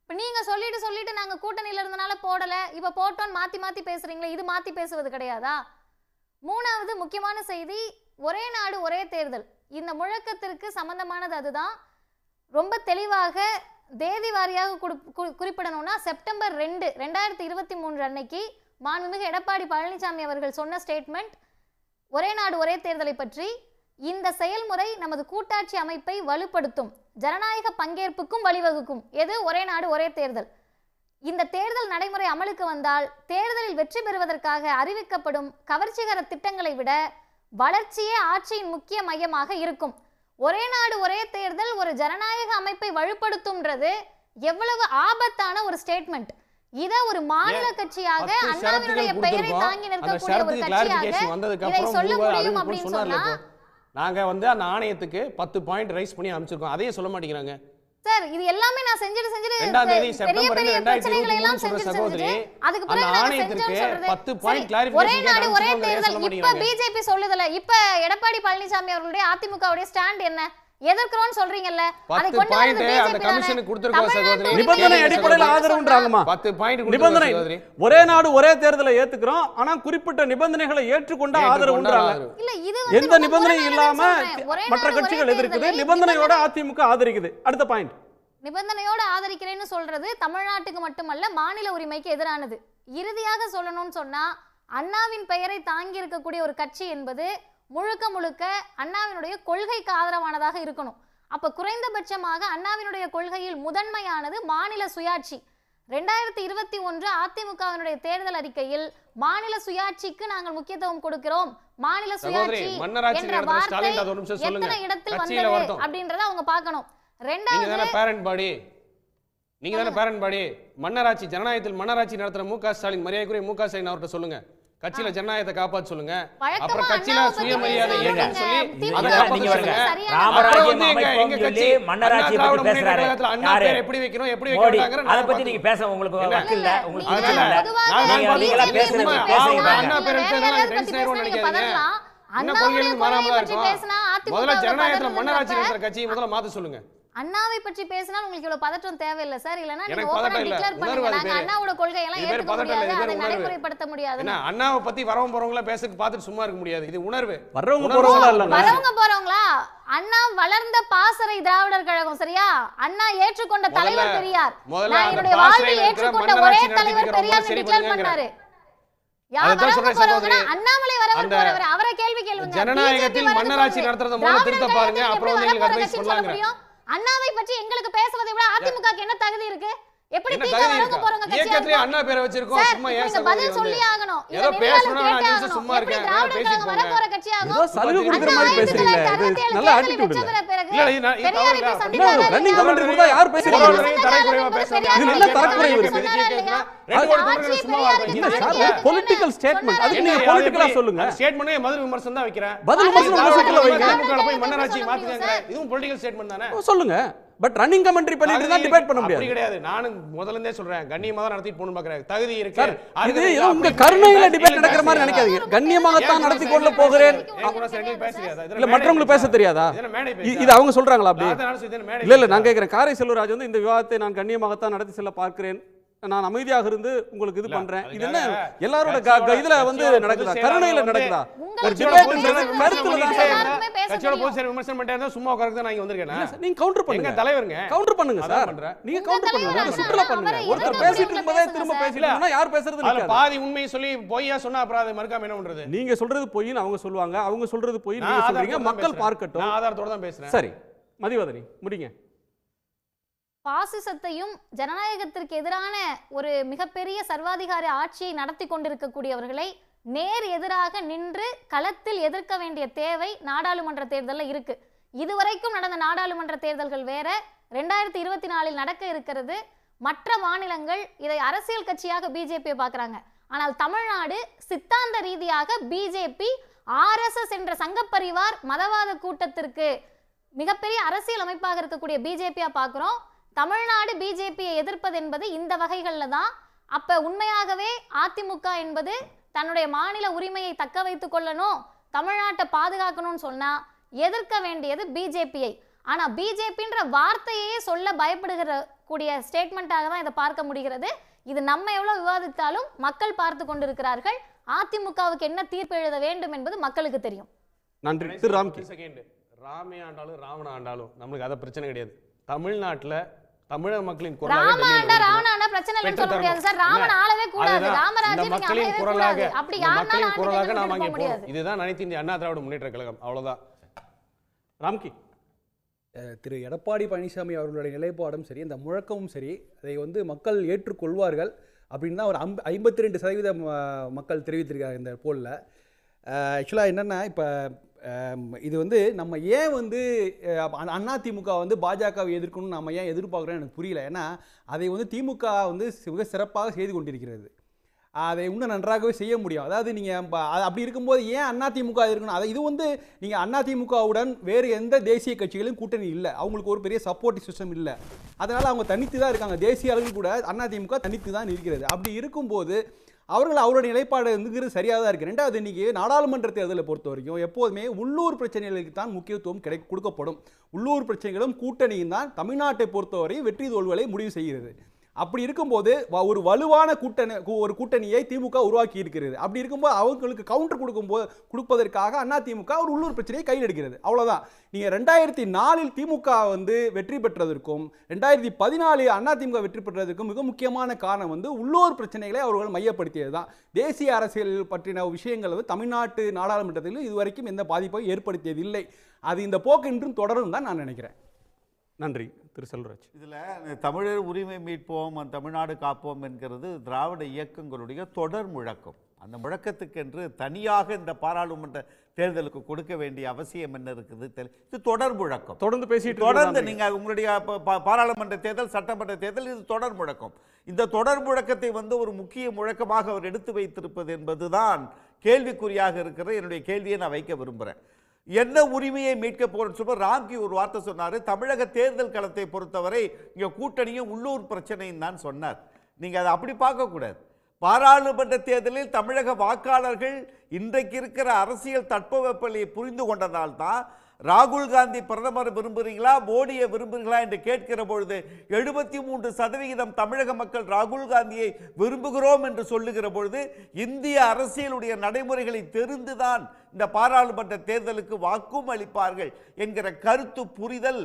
இப்ப நீங்க சொல்லிட்டு நாங்க கூட்டணியில இருந்தனால போடல, இப்ப போட்டோன்னு மாத்தி மாத்தி பேசுறீங்களே, இது மாத்தி பேசுவது கிடையாதா? மூணாவது முக்கியமான செய்தி, ஒரே நாடு ஒரே தேர்தல். இந்த முழக்கத்திற்கு சம்பந்தமானது அதுதான். ரொம்ப தெளிவாக தேதி வாரியாக குறிப்பிடணும்னா செப்டம்பர் 2, 2023 அன்னைக்கு மாண்புமிகு எடப்பாடி பழனிசாமி அவர்கள் சொன்ன ஸ்டேட்மெண்ட் ஒரே நாடு ஒரே தேர்தலை பற்றி, இந்த செயல்முறை நமது கூட்டாட்சி அமைப்பை வலுப்படுத்தும், ஜனநாயக பங்கேற்புக்கும் வழிவகுக்கும். எது? ஒரே நாடு ஒரே தேர்தல். இந்த தேர்தல் நடைமுறை அமலுக்கு வந்தால் தேர்தலில் வெற்றி பெறுவதற்காக அறிவிக்கப்படும் கவர்ச்சிகர திட்டங்களை விட வளர்ச்சியே ஆட்சியின் முக்கிய மையமாக இருக்கும். ஒரே நாடு ஒரே தேர்தல் ஒரு ஜனநாயக அமைப்பை வலுப்படுத்தும்ன்றது எவ்வளவு ஆபத்தான ஒரு ஸ்டேட்மெண்ட். இத ஒரு மாநில கட்சியாக அண்ணாவினுடைய பெயரை தாங்கி நிற்கக்கூடிய ஒரு கட்சியாக இதை சொல்ல முடியும் அப்படின்னு சொன்னா நாங்க அந்த ஆணையத்துக்கு 10 பாயிண்ட் ரைஸ் பண்ணி அனுப்பிச்சிருக்கோம். அதையே சொல்ல மாட்டேங்கிறாங்க சார். இது எல்லாமே நான் செஞ்சிட்டு 2ஆம் தேதி செப்டம்பர் 2023 சொல்ற சகோதரி, அதுக்கு பிறகு அந்த ஆணையத்துக்கு 10 பாயிண்ட் கிளாரிஃபிகேஷன் ஒரே நாடு ஒரே தேர்தல் இப்ப பிஜேபி சொல்லுதுல, இப்ப எடப்பாடி பழனிசாமி அவர்களுடைய அதிமுகவுடைய ஸ்டாண்ட் என்ன? எதிர்க்கிறோம்னு சொல்றீங்கல்ல, அதை கொண்டு வந்து அந்த கமிஷனுக்கு கொடுத்திருக்கோம் சகோதரி. நிபந்தனை அடிப்படையில் ஆதரவுன்றாங்கமா? 10 பாயிண்ட் நிபந்தனை ஒரே நாடு ஒரே தேர்தலை ஏத்துக்கிறோம், ஆனா குறிப்பிட்ட நிபந்தனைகளை ஏற்றுக்கொண்ட ஆதரவுன்றாங்க. இல்ல இது எந்த நிபந்தனையும் இல்லாம மற்ற கட்சிகள் எதிர்க்குது, நிபந்தனையோட அதிமுக ஆதரிக்குது. அடுத்த பாயிண்ட், நிபந்தனையோட ஆதரிக்கிறேன்னு சொல்றது தமிழ்நாட்டுக்கு மட்டுமல்ல மாநில உரிமைக்கு எதிரானது. இறுதியாக சொல்லணும்னு சொன்னா அண்ணாவின் பெயரை தாங்கி இருக்கக்கூடிய ஒரு கட்சி என்பது முழுக்க முழுக்க அண்ணாவினுடைய கொள்கைக்கு ஆதரவானதாக இருக்கணும். அப்ப குறைந்தபட்சமாக அண்ணாவினுடைய கொள்கையில் முதன்மையானது மாநில சுயாட்சி. 2021 அதிமுகவினுடைய தேர்தல் அறிக்கையில் மாநில சுயாட்சிக்கு நாங்கள் முக்கியத்துவம் கொடுக்கிறோம், மாநில சுயாட்சி என்ற வார்த்தை எத்தனை இடத்தில் வந்தது அப்படின்றத அவங்க பார்க்கணும். ரெண்டாவது பேரண்ட் பாடி, நீங்க தானே பேரண்ட் பாடி. மன்னராட்சி, ஜனநாயகத்தில் மன்னராட்சி நடத்துற மு.க. ஸ்டாலின், மரியாதைக்குரிய மு.க. ஸ்டாலின் அவர்கிட்ட சொல்லுங்க, கட்சியில ஜனநாயகத்தை காப்பாற்ற சொல்லுங்க. அப்புறம் கட்சியில சுயமரியாதை இயக்கம் சொல்லி அதை காப்பாற்ற சொல்லுங்க. ராமராஜ்யம் அமைப்போம் சொல்லி மன்னராட்சி பத்தி பேசுறாரு. அண்ணா பேர் எப்படி வைக்கணும், எப்படி வைக்கணும்ங்கற அத பத்தி நீங்க பேச உங்களுக்கு வக்கு இல்ல, உங்களுக்கு அதனால நீங்க பேசுறது பேசுங்க. அண்ணா பேர் எடுத்தா டென்ஷன் ஆயிரும் நினைக்காதீங்க. என்ன கொள்கையில மாறாமலா இருக்கும். முதல்ல ஜனநாயகத்துல மன்னராட்சி நடத்துற கட்சியை முதல்ல மாத்த சொல்லுங்க. அண்ணாவை பற்றி பேசினா உங்களுக்கு இவ்வளவு பதற்றம் தேவையில்லை சார். இல்லனா நீங்க ஓபனா டிக்ளேர் பண்ணுங்க, நாங்க அண்ணாவோட கொள்கை எல்லாம் ஏத்துக்க முடியாது, அதை நடைமுறைப்படுத்த முடியாது. என்ன அண்ணாவை பத்தி வரவங்க போறவங்கள பேசிட்டு பார்த்துட்டு சும்மா இருக்க முடியாது. இது உணர்வு. வரவங்க போறவங்களா இல்ல, வரவங்க போறவங்களா? அண்ணா வளர்ந்த பாசறை திராவிடர் கழகம், சரியா? அண்ணா ஏற்றுக்கொண்ட தலைவர் பெரியார். நான் என்னுடைய வாழ்வில் ஏற்றுக்கொண்ட ஒரே தலைவர் பெரியார் டிக்ளேர் பண்ணாரு. அண்ணாமலை வரவர் போறவர் அவரை கேள்வி கேளுங்க. ஜனநாயகத்தில் மன்னராட்சி நடத்துறத முதல்ல திருத்த பாருங்க, அப்புறம் உங்களுக்கு அட்வைஸ் பண்ணலாங்க. அண்ணாவை பற்றி எங்களுக்கு பேசுவதை விட அதிமுகக்கு என்ன தகுதி இருக்கு? எப்படி என்ன தீக்க தகுதி வழங்க இருக்கா? போறவங்க கட்சியா இயக்கத்திலே இருக்கும்? அண்ணா பேரை வச்சிருக்கோம். சார், சும்மா இப்ப ஏன் நீங்க சகோதரி பதில் வந்து சொல்லி ஆகணும். ஏதோ இதை பேசணும், நீங்க நான் கேட்டே சும்மா ஆகணும். இருக்கேன். எப்படி திராவிட பேசிட்டு கழகம் போங்க. வரப்போற கட்சியாகும்? ஏதோ சலுகை கொடுக்குற மாதிரி பேசுறீங்க. இது நல்ல attitude இல்ல. இல்ல, இது நான் இது தவறு இல்ல. என்ன ரன்னிங் கமெண்ட்ரி கொடுத்தா யார் பேசுறீங்க? தரக்குறைவா பேசாம இது நல்ல தரக்குறைவு இருக்கு. ரெண்டு கோடி தொண்டர்கள் சும்மா இருக்காங்க. என்ன சார் பொலிட்டிக்கல் ஸ்டேட்மெண்ட் அதுக்கு நீங்க பொலிட்டிக்கலா சொல்லுங்க. ஸ்டேட்மென்ட் மதுரை விமர்சனம் தான் வைக்கிறேன். பதில் விமர்சனம் சைக்கிள்ல வைங்க. திமுக போய் மன்னராட்சி மாத்துங்க. இதுவும் பொலிட்டிக்கல் ஸ்டேட்மெண்ட் தானே? சொல்லுங்க. பட் ரன்னிங் கமெண்ட்ரி பண்ணிட்டு தான் டிபேட் பண்ண முடியாது. அப்படி கிடையாது. நானும் முதல்ல இருந்தே சொல்றேன். கண்ணியமா தான் நடத்திட்டு போணும் பார்க்கறேன். தகுதி இருக்கு. இது ஏதோ உங்க கருணையில டிபேட் நடக்கிற மாதிரி நினைக்காதீங்க. கண்ணியமாக தான் நடத்தி கொள்ள போகிறேன். இல்ல மற்றவங்களுக்கு பேச தெரியாதா? இது அவங்க சொல்றாங்களா அப்படி? இல்ல இல்ல நான் கேக்குறேன். காரை செல்வராஜ் வந்து இந்த விவாதத்தை நான் கண்ணியமாக தான் நடத்தி செல்ல பார்க்கிறேன். நான் அமைதியாக இருந்து உங்களுக்கு இது பண்றேன். இது என்ன எல்லாரோட இதுல வந்து நடக்குதா? கருணையில நடக்குதா? ஒரு டிபேட்ன்றது கருத்துல தான். கட்சியோட பொது செயலர் விமர்சனம் பண்ணிட்டே சும்மா உட்கார்ந்து தான் நான் இங்க வந்திருக்கேன். நீங்க கவுண்டர் பண்ணுங்க. எங்க தலைவருங்க. கவுண்டர் பண்ணுங்க சார். நீங்க கவுண்டர் பண்ணுங்க. சுற்றுலா பண்ணுங்க. ஒருத்தர் பேசிட்டு இருக்கும்போதே திரும்ப பேசிட்டா யார் பேசுறது இல்ல. பாதி உண்மையை சொல்லி பொய்யா சொன்னா அப்புறம் அதை மறுக்காம என்ன பண்றது? நீங்க சொல்றது பொய்ன்னு அவங்க சொல்லுவாங்க. அவங்க சொல்றது பொய் நீங்க சொல்றீங்க. மக்கள் பார்க்கட்டும். நான் ஆதாரத்தோட தான் பேசுறேன். சரி. மதிவதனி முடிங்க. பாசிசத்தையும் ஜனநாயகத்திற்கு எதிரான ஒரு மிகப்பெரிய சர்வாதிகார ஆட்சியை நடத்தி கொண்டிருக்கக்கூடியவர்களை நேர் எதிராக நின்று களத்தில் எதிர்க்க வேண்டிய தேவை நாடாளுமன்ற தேர்தலில் இருக்கு. இதுவரைக்கும் நடந்த நாடாளுமன்ற தேர்தல்கள் வேற. 2024 நடக்க இருக்கிறது. மற்ற மாநிலங்கள் இதை அரசியல் கட்சியாக பிஜேபியை பார்க்குறாங்க. ஆனால் தமிழ்நாடு சித்தாந்த ரீதியாக பிஜேபி ஆர்எஸ்எஸ் என்ற சங்கப்பரிவார் மதவாத கூட்டத்திற்கு மிகப்பெரிய அரசியல் அமைப்பாக இருக்கக்கூடிய பிஜேபியா பார்க்குறோம். தமிழ்நாடு பிஜேபியை எதிர்ப்பது என்பது இந்த வகைகளில் தான். அப்ப உண்மையாகவே அதிமுக என்பது தன்னுடைய மாநில உரிமையை தக்க வைத்துக் கொள்ளணும், தமிழ்நாட்டை பாதுகாக்கணும்னு சொன்னா எதிர்க்க வேண்டியது பிஜேபியை. ஆனா பிஜேபின்ற வார்த்தையே சொல்ல பயப்படுகிற கூடிய ஸ்டேட்மெண்ட்டாக தான் இதை பார்க்க முடிகிறது. இது நம்ம எவ்வளவு விவாதித்தாலும் மக்கள் பார்த்து கொண்டிருக்கிறார்கள். அதிமுகவுக்கு என்ன தீர்ப்பு எழுத வேண்டும் என்பது மக்களுக்கு தெரியும். நன்றி. திரு ராம்கி. ராமே ஆண்டாலும் ராவண ஆண்டாலும் நம்மளுக்கு அத பிரச்சனை கிடையாது. தமிழ்நாட்டுல தமிழக மக்களின் இதுதான் அனைத்து இந்திய அண்ணா திராவிட முன்னேற்ற கழகம். அவ்வளவுதான். ராம்கி. திரு எடப்பாடி பழனிசாமி அவர்களுடைய நிலைப்பாடும் சரி, இந்த முழக்கமும் சரி, அதை வந்து மக்கள் ஏற்றுக்கொள்வார்கள் அப்படின்னு தான் ஒரு 52% மக்கள் தெரிவித்திருக்காங்க இந்த போலில். ஆக்சுவலாக என்னென்னா இப்போ இது வந்து நம்ம ஏன் வந்து அதிமுக வந்து பாஜகவை எதிர்க்கணும்னு நம்ம ஏன் எதிர்பார்க்குறோன்னு எனக்கு புரியல. ஏன்னா அதை வந்து திமுக வந்து மிக சிறப்பாக செய்து கொண்டிருக்கிறது. அதை இன்னும் நன்றாகவே செய்ய முடியும். அதாவது நீங்கள் அப்படி இருக்கும்போது ஏன் அதிமுக இருக்கணும்? அதை இது வந்து நீங்கள் அதிமுகவுடன் வேறு எந்த தேசிய கட்சிகளும் கூட்டணி இல்லை. அவங்களுக்கு ஒரு பெரிய சப்போர்ட்டிவ் சிஸ்டம் இல்லை. அதனால் அவங்க தனித்து தான் இருக்காங்க. தேசிய அளவில் கூட அதிமுக தனித்து தான் இருக்கிறது. அப்படி இருக்கும்போது அவருடைய நிலைப்பாடு இருந்துக்கிறது சரியாக தான் இருக்குது. ரெண்டாவது, இன்றைக்கி நாடாளுமன்ற தேர்தலை பொறுத்த வரைக்கும் எப்போதுமே உள்ளூர் பிரச்சனைகளுக்கு தான் முக்கியத்துவம் கொடுக்கப்படும். உள்ளூர் பிரச்சனைகளும் கூட்டணியும் தான் தமிழ்நாட்டை பொறுத்தவரை வெற்றி தோல்விகளை முடிவு செய்கிறது. அப்படி இருக்கும்போது ஒரு வலுவான கூட்டணியை திமுக உருவாக்கி இருக்கிறது. அப்படி இருக்கும்போது அவங்களுக்கு கவுண்டர் கொடுப்பதற்காக அதிமுக ஒரு உள்ளூர் பிரச்சனையை கையில் எடுக்கிறது. அவ்வளோதான். நீங்கள் 2004 திமுக வந்து வெற்றி பெற்றதற்கும் 2014 அதிமுக வெற்றி பெற்றதற்கும் மிக முக்கியமான காரணம் வந்து உள்ளூர் பிரச்சனைகளை அவர்கள் மையப்படுத்தியது தான். தேசிய அரசியல் பற்றின விஷயங்கள் வந்து தமிழ்நாட்டு நாடாளுமன்றத்தில் இதுவரைக்கும் எந்த பாதிப்பையும் ஏற்படுத்தியதில்லை. அது இந்த போக்கு இன்றும் தொடரும் தான் நான் நினைக்கிறேன். நன்றி. திரு செல்வராஜ். இதில் தமிழர் உரிமை மீட்போம், தமிழ்நாடு காப்போம் என்கிறது திராவிட இயக்கங்களுடைய தொடர் முழக்கம். அந்த முழக்கத்துக்கென்று தனியாக இந்த பாராளுமன்ற தேர்தலுக்கு கொடுக்க வேண்டிய அவசியம் என்ன இருக்குது? இது தொடர் முழக்கம். தொடர்ந்து நீங்கள் உங்களுடைய பாராளுமன்ற தேர்தல், சட்டமன்ற தேர்தல், இது தொடர் முழக்கம். இந்த தொடர் முழக்கத்தை வந்து ஒரு முக்கிய முழக்கமாக அவர் எடுத்து வைத்திருப்பது என்பதுதான் கேள்விக்குறியாக இருக்கிற என்னுடைய கேள்வியை நான் வைக்க விரும்புகிறேன். என்ன உரிமையை மீட்க போறேன்னு சொல்ல ராம்கி ஒரு வார்த்தை சொன்னார். தமிழக தேர்தல் களத்தை பொறுத்தவரை இங்கே கூட்டணியும் உள்ளூர் பிரச்சனையும் தான் சொன்னார். நீங்கள் அதை அப்படி பார்க்கக்கூடாது. பாராளுமன்ற தேர்தலில் தமிழக வாக்காளர்கள் இன்றைக்கு இருக்கிற அரசியல் தட்பவெப்பநிலையை புரிந்து கொண்டதால் தான் ராகுல் காந்தி பிரதமர் விரும்புகிறீங்களா, மோடியை விரும்புகிறீங்களா என்று கேட்கிற பொழுது 73% தமிழக மக்கள் ராகுல் காந்தியை விரும்புகிறோம் என்று சொல்லுகிற பொழுது இந்திய அரசியலுடைய நடைமுறைகளை தெரிந்துதான் இந்த பாராளுமன்ற தேர்தலுக்கு வாக்கும் அளிப்பார்கள் என்கிற கருத்து புரிதல்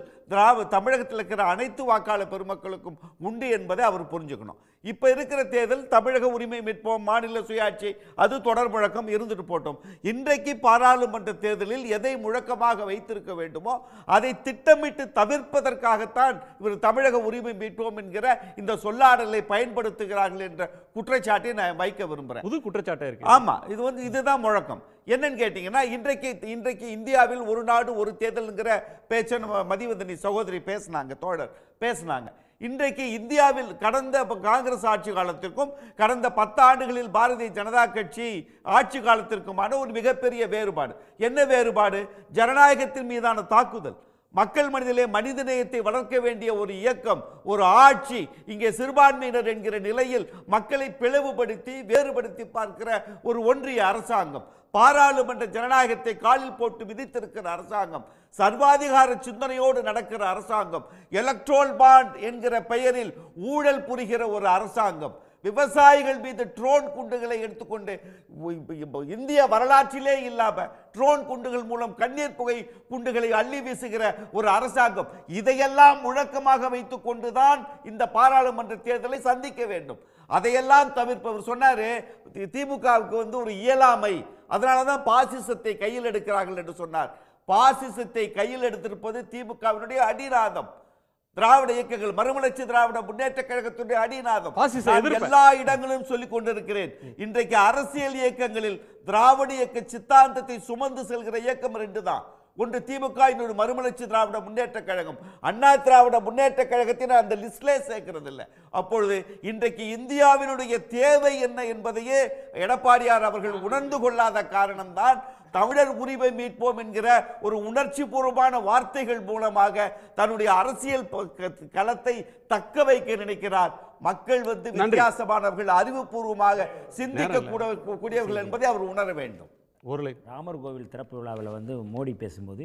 தமிழகத்தில் இருக்கிற அனைத்து வாக்காளர் பெருமக்களுக்கும் உண்டு என்பதை அவர் புரிஞ்சுக்கணும். இப்போ இருக்கிற தேர்தல் தமிழக உரிமை மீட்போம், மாநில சுயாட்சி, அது தொடர் முழக்கம் இருந்துட்டு போட்டோம். இன்றைக்கு பாராளுமன்ற தேர்தலில் எதை முழக்கமாக வைத்திருக்க வேண்டுமோ அதை திட்டமிட்டு தவிர்ப்பதற்காகத்தான் இவர் தமிழக உரிமை மீட்போம் என்கிற இந்த சொல்லாடலை பயன்படுத்துகிறார்கள் என்ற குற்றச்சாட்டை நான் வைக்க விரும்புகிறேன். புது குற்றச்சாட்டை இருக்கு. ஆமா, இதுதான் முழக்கம். என்னன்னு கேட்டீங்கன்னா, இன்றைக்கு இந்தியாவில் ஒரு நாடு ஒரு தேர்தல்ங்கிற பேச்சை நம்ம மதிவதனி சகோதரி பேசினாங்க, தோழர் பேசினாங்க. இன்றைக்கு இந்தியாவில் கடந்த காங்கிரஸ் ஆட்சி காலத்திற்கும் கடந்த 10 ஆண்டுகளில் பாரதிய ஜனதா கட்சி ஆட்சி காலத்திற்குமான ஒரு மிகப்பெரிய வேறுபாடு என்ன வேறுபாடு? ஜனநாயகத்தின் மீதான தாக்குதல், மக்கள் மனதிலே மனிதநேயத்தை வளர்க்க வேண்டிய ஒரு இயக்கம், ஒரு ஆட்சி இங்கே சிறுபான்மையினர் என்கிற நிலையில் மக்களை பிளவுபடுத்தி வேறுபடுத்தி பார்க்கிற ஒரு ஒன்றிய அரசாங்கம், பாராளுமன்ற ஜனநாயகத்தை காலில் போட்டு விதித்திருக்கிற அரசாங்கம், சர்வாதிகார சிந்தனையோடு நடக்கிற அரசாங்கம், எலக்ட்ரோல் பாண்ட் என்கிற பெயரில் ஊழல் புரிகிற ஒரு அரசாங்கம், விவசாயிகள் மீது ட்ரோன் குண்டுகளை எடுத்துக்கொண்டு இந்திய வரலாற்றிலே இல்லாம ட்ரோன் குண்டுகள் மூலம் கண்ணீர் புகை குண்டுகளை அள்ளி வீசுகிற ஒரு அரசாங்கம், இதையெல்லாம் முழக்கமாக வைத்துக் கொண்டுதான் இந்த பாராளுமன்ற தேர்தலை சந்திக்க வேண்டும். அதையெல்லாம் தவிர்ப்பவர் சொன்னாரு, திமுகவுக்கு ஒரு இயலாமை, அதனாலதான் பாசிசத்தை கையில் எடுக்கிறார்கள் என்று சொன்னார். பாசிசத்தை கையில் எடுத்திருப்பது திமுகவினுடைய அடிநாதம். திராவிட இயக்கங்கள், மறுமலர்ச்சி திராவிட முன்னேற்ற கழகத்துடைய அடிநாதம் எல்லா இடங்களிலும் சொல்லிக் கொண்டிருக்கிறேன். இன்றைக்கு அரசியல் இயக்கங்களில் திராவிட இயக்க சித்தாந்தத்தை சுமந்து செல்கிற இயக்கம் 2 தான். ஒன்று திமுக, இன்னொரு மறுமலர்ச்சி திராவிட முன்னேற்ற கழகம். அண்ணா திராவிட முன்னேற்ற கழகத்தின் அந்த லிஸ்ட்லே சேர்க்கிறது இல்லை. அப்பொழுது இன்றைக்கு இந்தியாவினுடைய தேவை என்ன என்பதையே எடப்பாடியார் அவர்கள் உணர்ந்து கொள்ளாத காரணம்தான் தமிழர் உரிமை மீட்போம் என்கிற ஒரு உணர்ச்சி பூர்வமான வார்த்தைகள் மூலமாக தன்னுடைய அரசியல் களத்தை தக்க வைக்க நினைக்கிறார். மக்கள் வித்தியாசமானவர்கள், அறிவுபூர்வமாக சிந்திக்க கூடியவர்கள் என்பதை அவர் உணர வேண்டும். ராமர் கோவில் திறப்பு விழாவில் மோடி பேசும்போது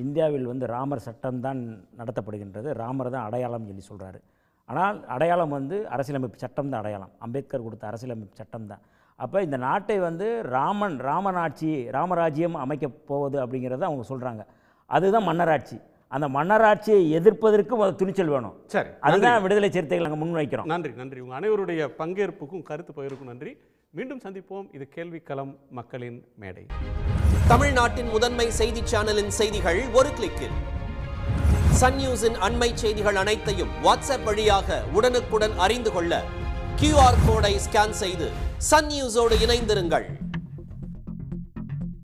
இந்தியாவில் ராமர் சட்டம் தான் நடத்தப்படுகின்றது, ராமர் தான் அடையாளம் சொல்லி சொல்கிறாரு. ஆனால் அடையாளம் அரசியலமைப்பு சட்டம் தான் அடையாளம், அம்பேத்கர் கொடுத்த அரசியலமைப்பு சட்டம் தான். அப்போ இந்த நாட்டை ராமனாட்சி, ராமராஜ்யம் அமைக்க போவது அப்படிங்கிறத அவங்க சொல்கிறாங்க. அதுதான் மன்னராட்சி. அந்த மன்னராட்சியை எதிர்ப்பதற்கு துணிச்சல் வேணும். சரி, அதுதான் விடுதலை சிறுத்தைகள் நாங்கள் முன்வைக்கிறோம். நன்றி நன்றி. உங்கள் அனைவருடைய பங்கேற்புக்கும் கருத்து பகிர்வுக்கும் நன்றி. மீண்டும் சந்திப்போம். இது கேள்விக்களம், மக்களின் மேடை. தமிழ்நாட்டின் முதன்மை செய்தி சேனலின் செய்திகள் ஒரு கிளிக்கில். சன் நியூஸின் அண்மை செய்திகள் அனைத்தையும் வாட்ஸ்அப் வழியாக உடனுக்குடன் அறிந்து கொள்ள QR கோடை ஸ்கேன் செய்து சன் நியூஸோடு இணைந்திருங்கள்.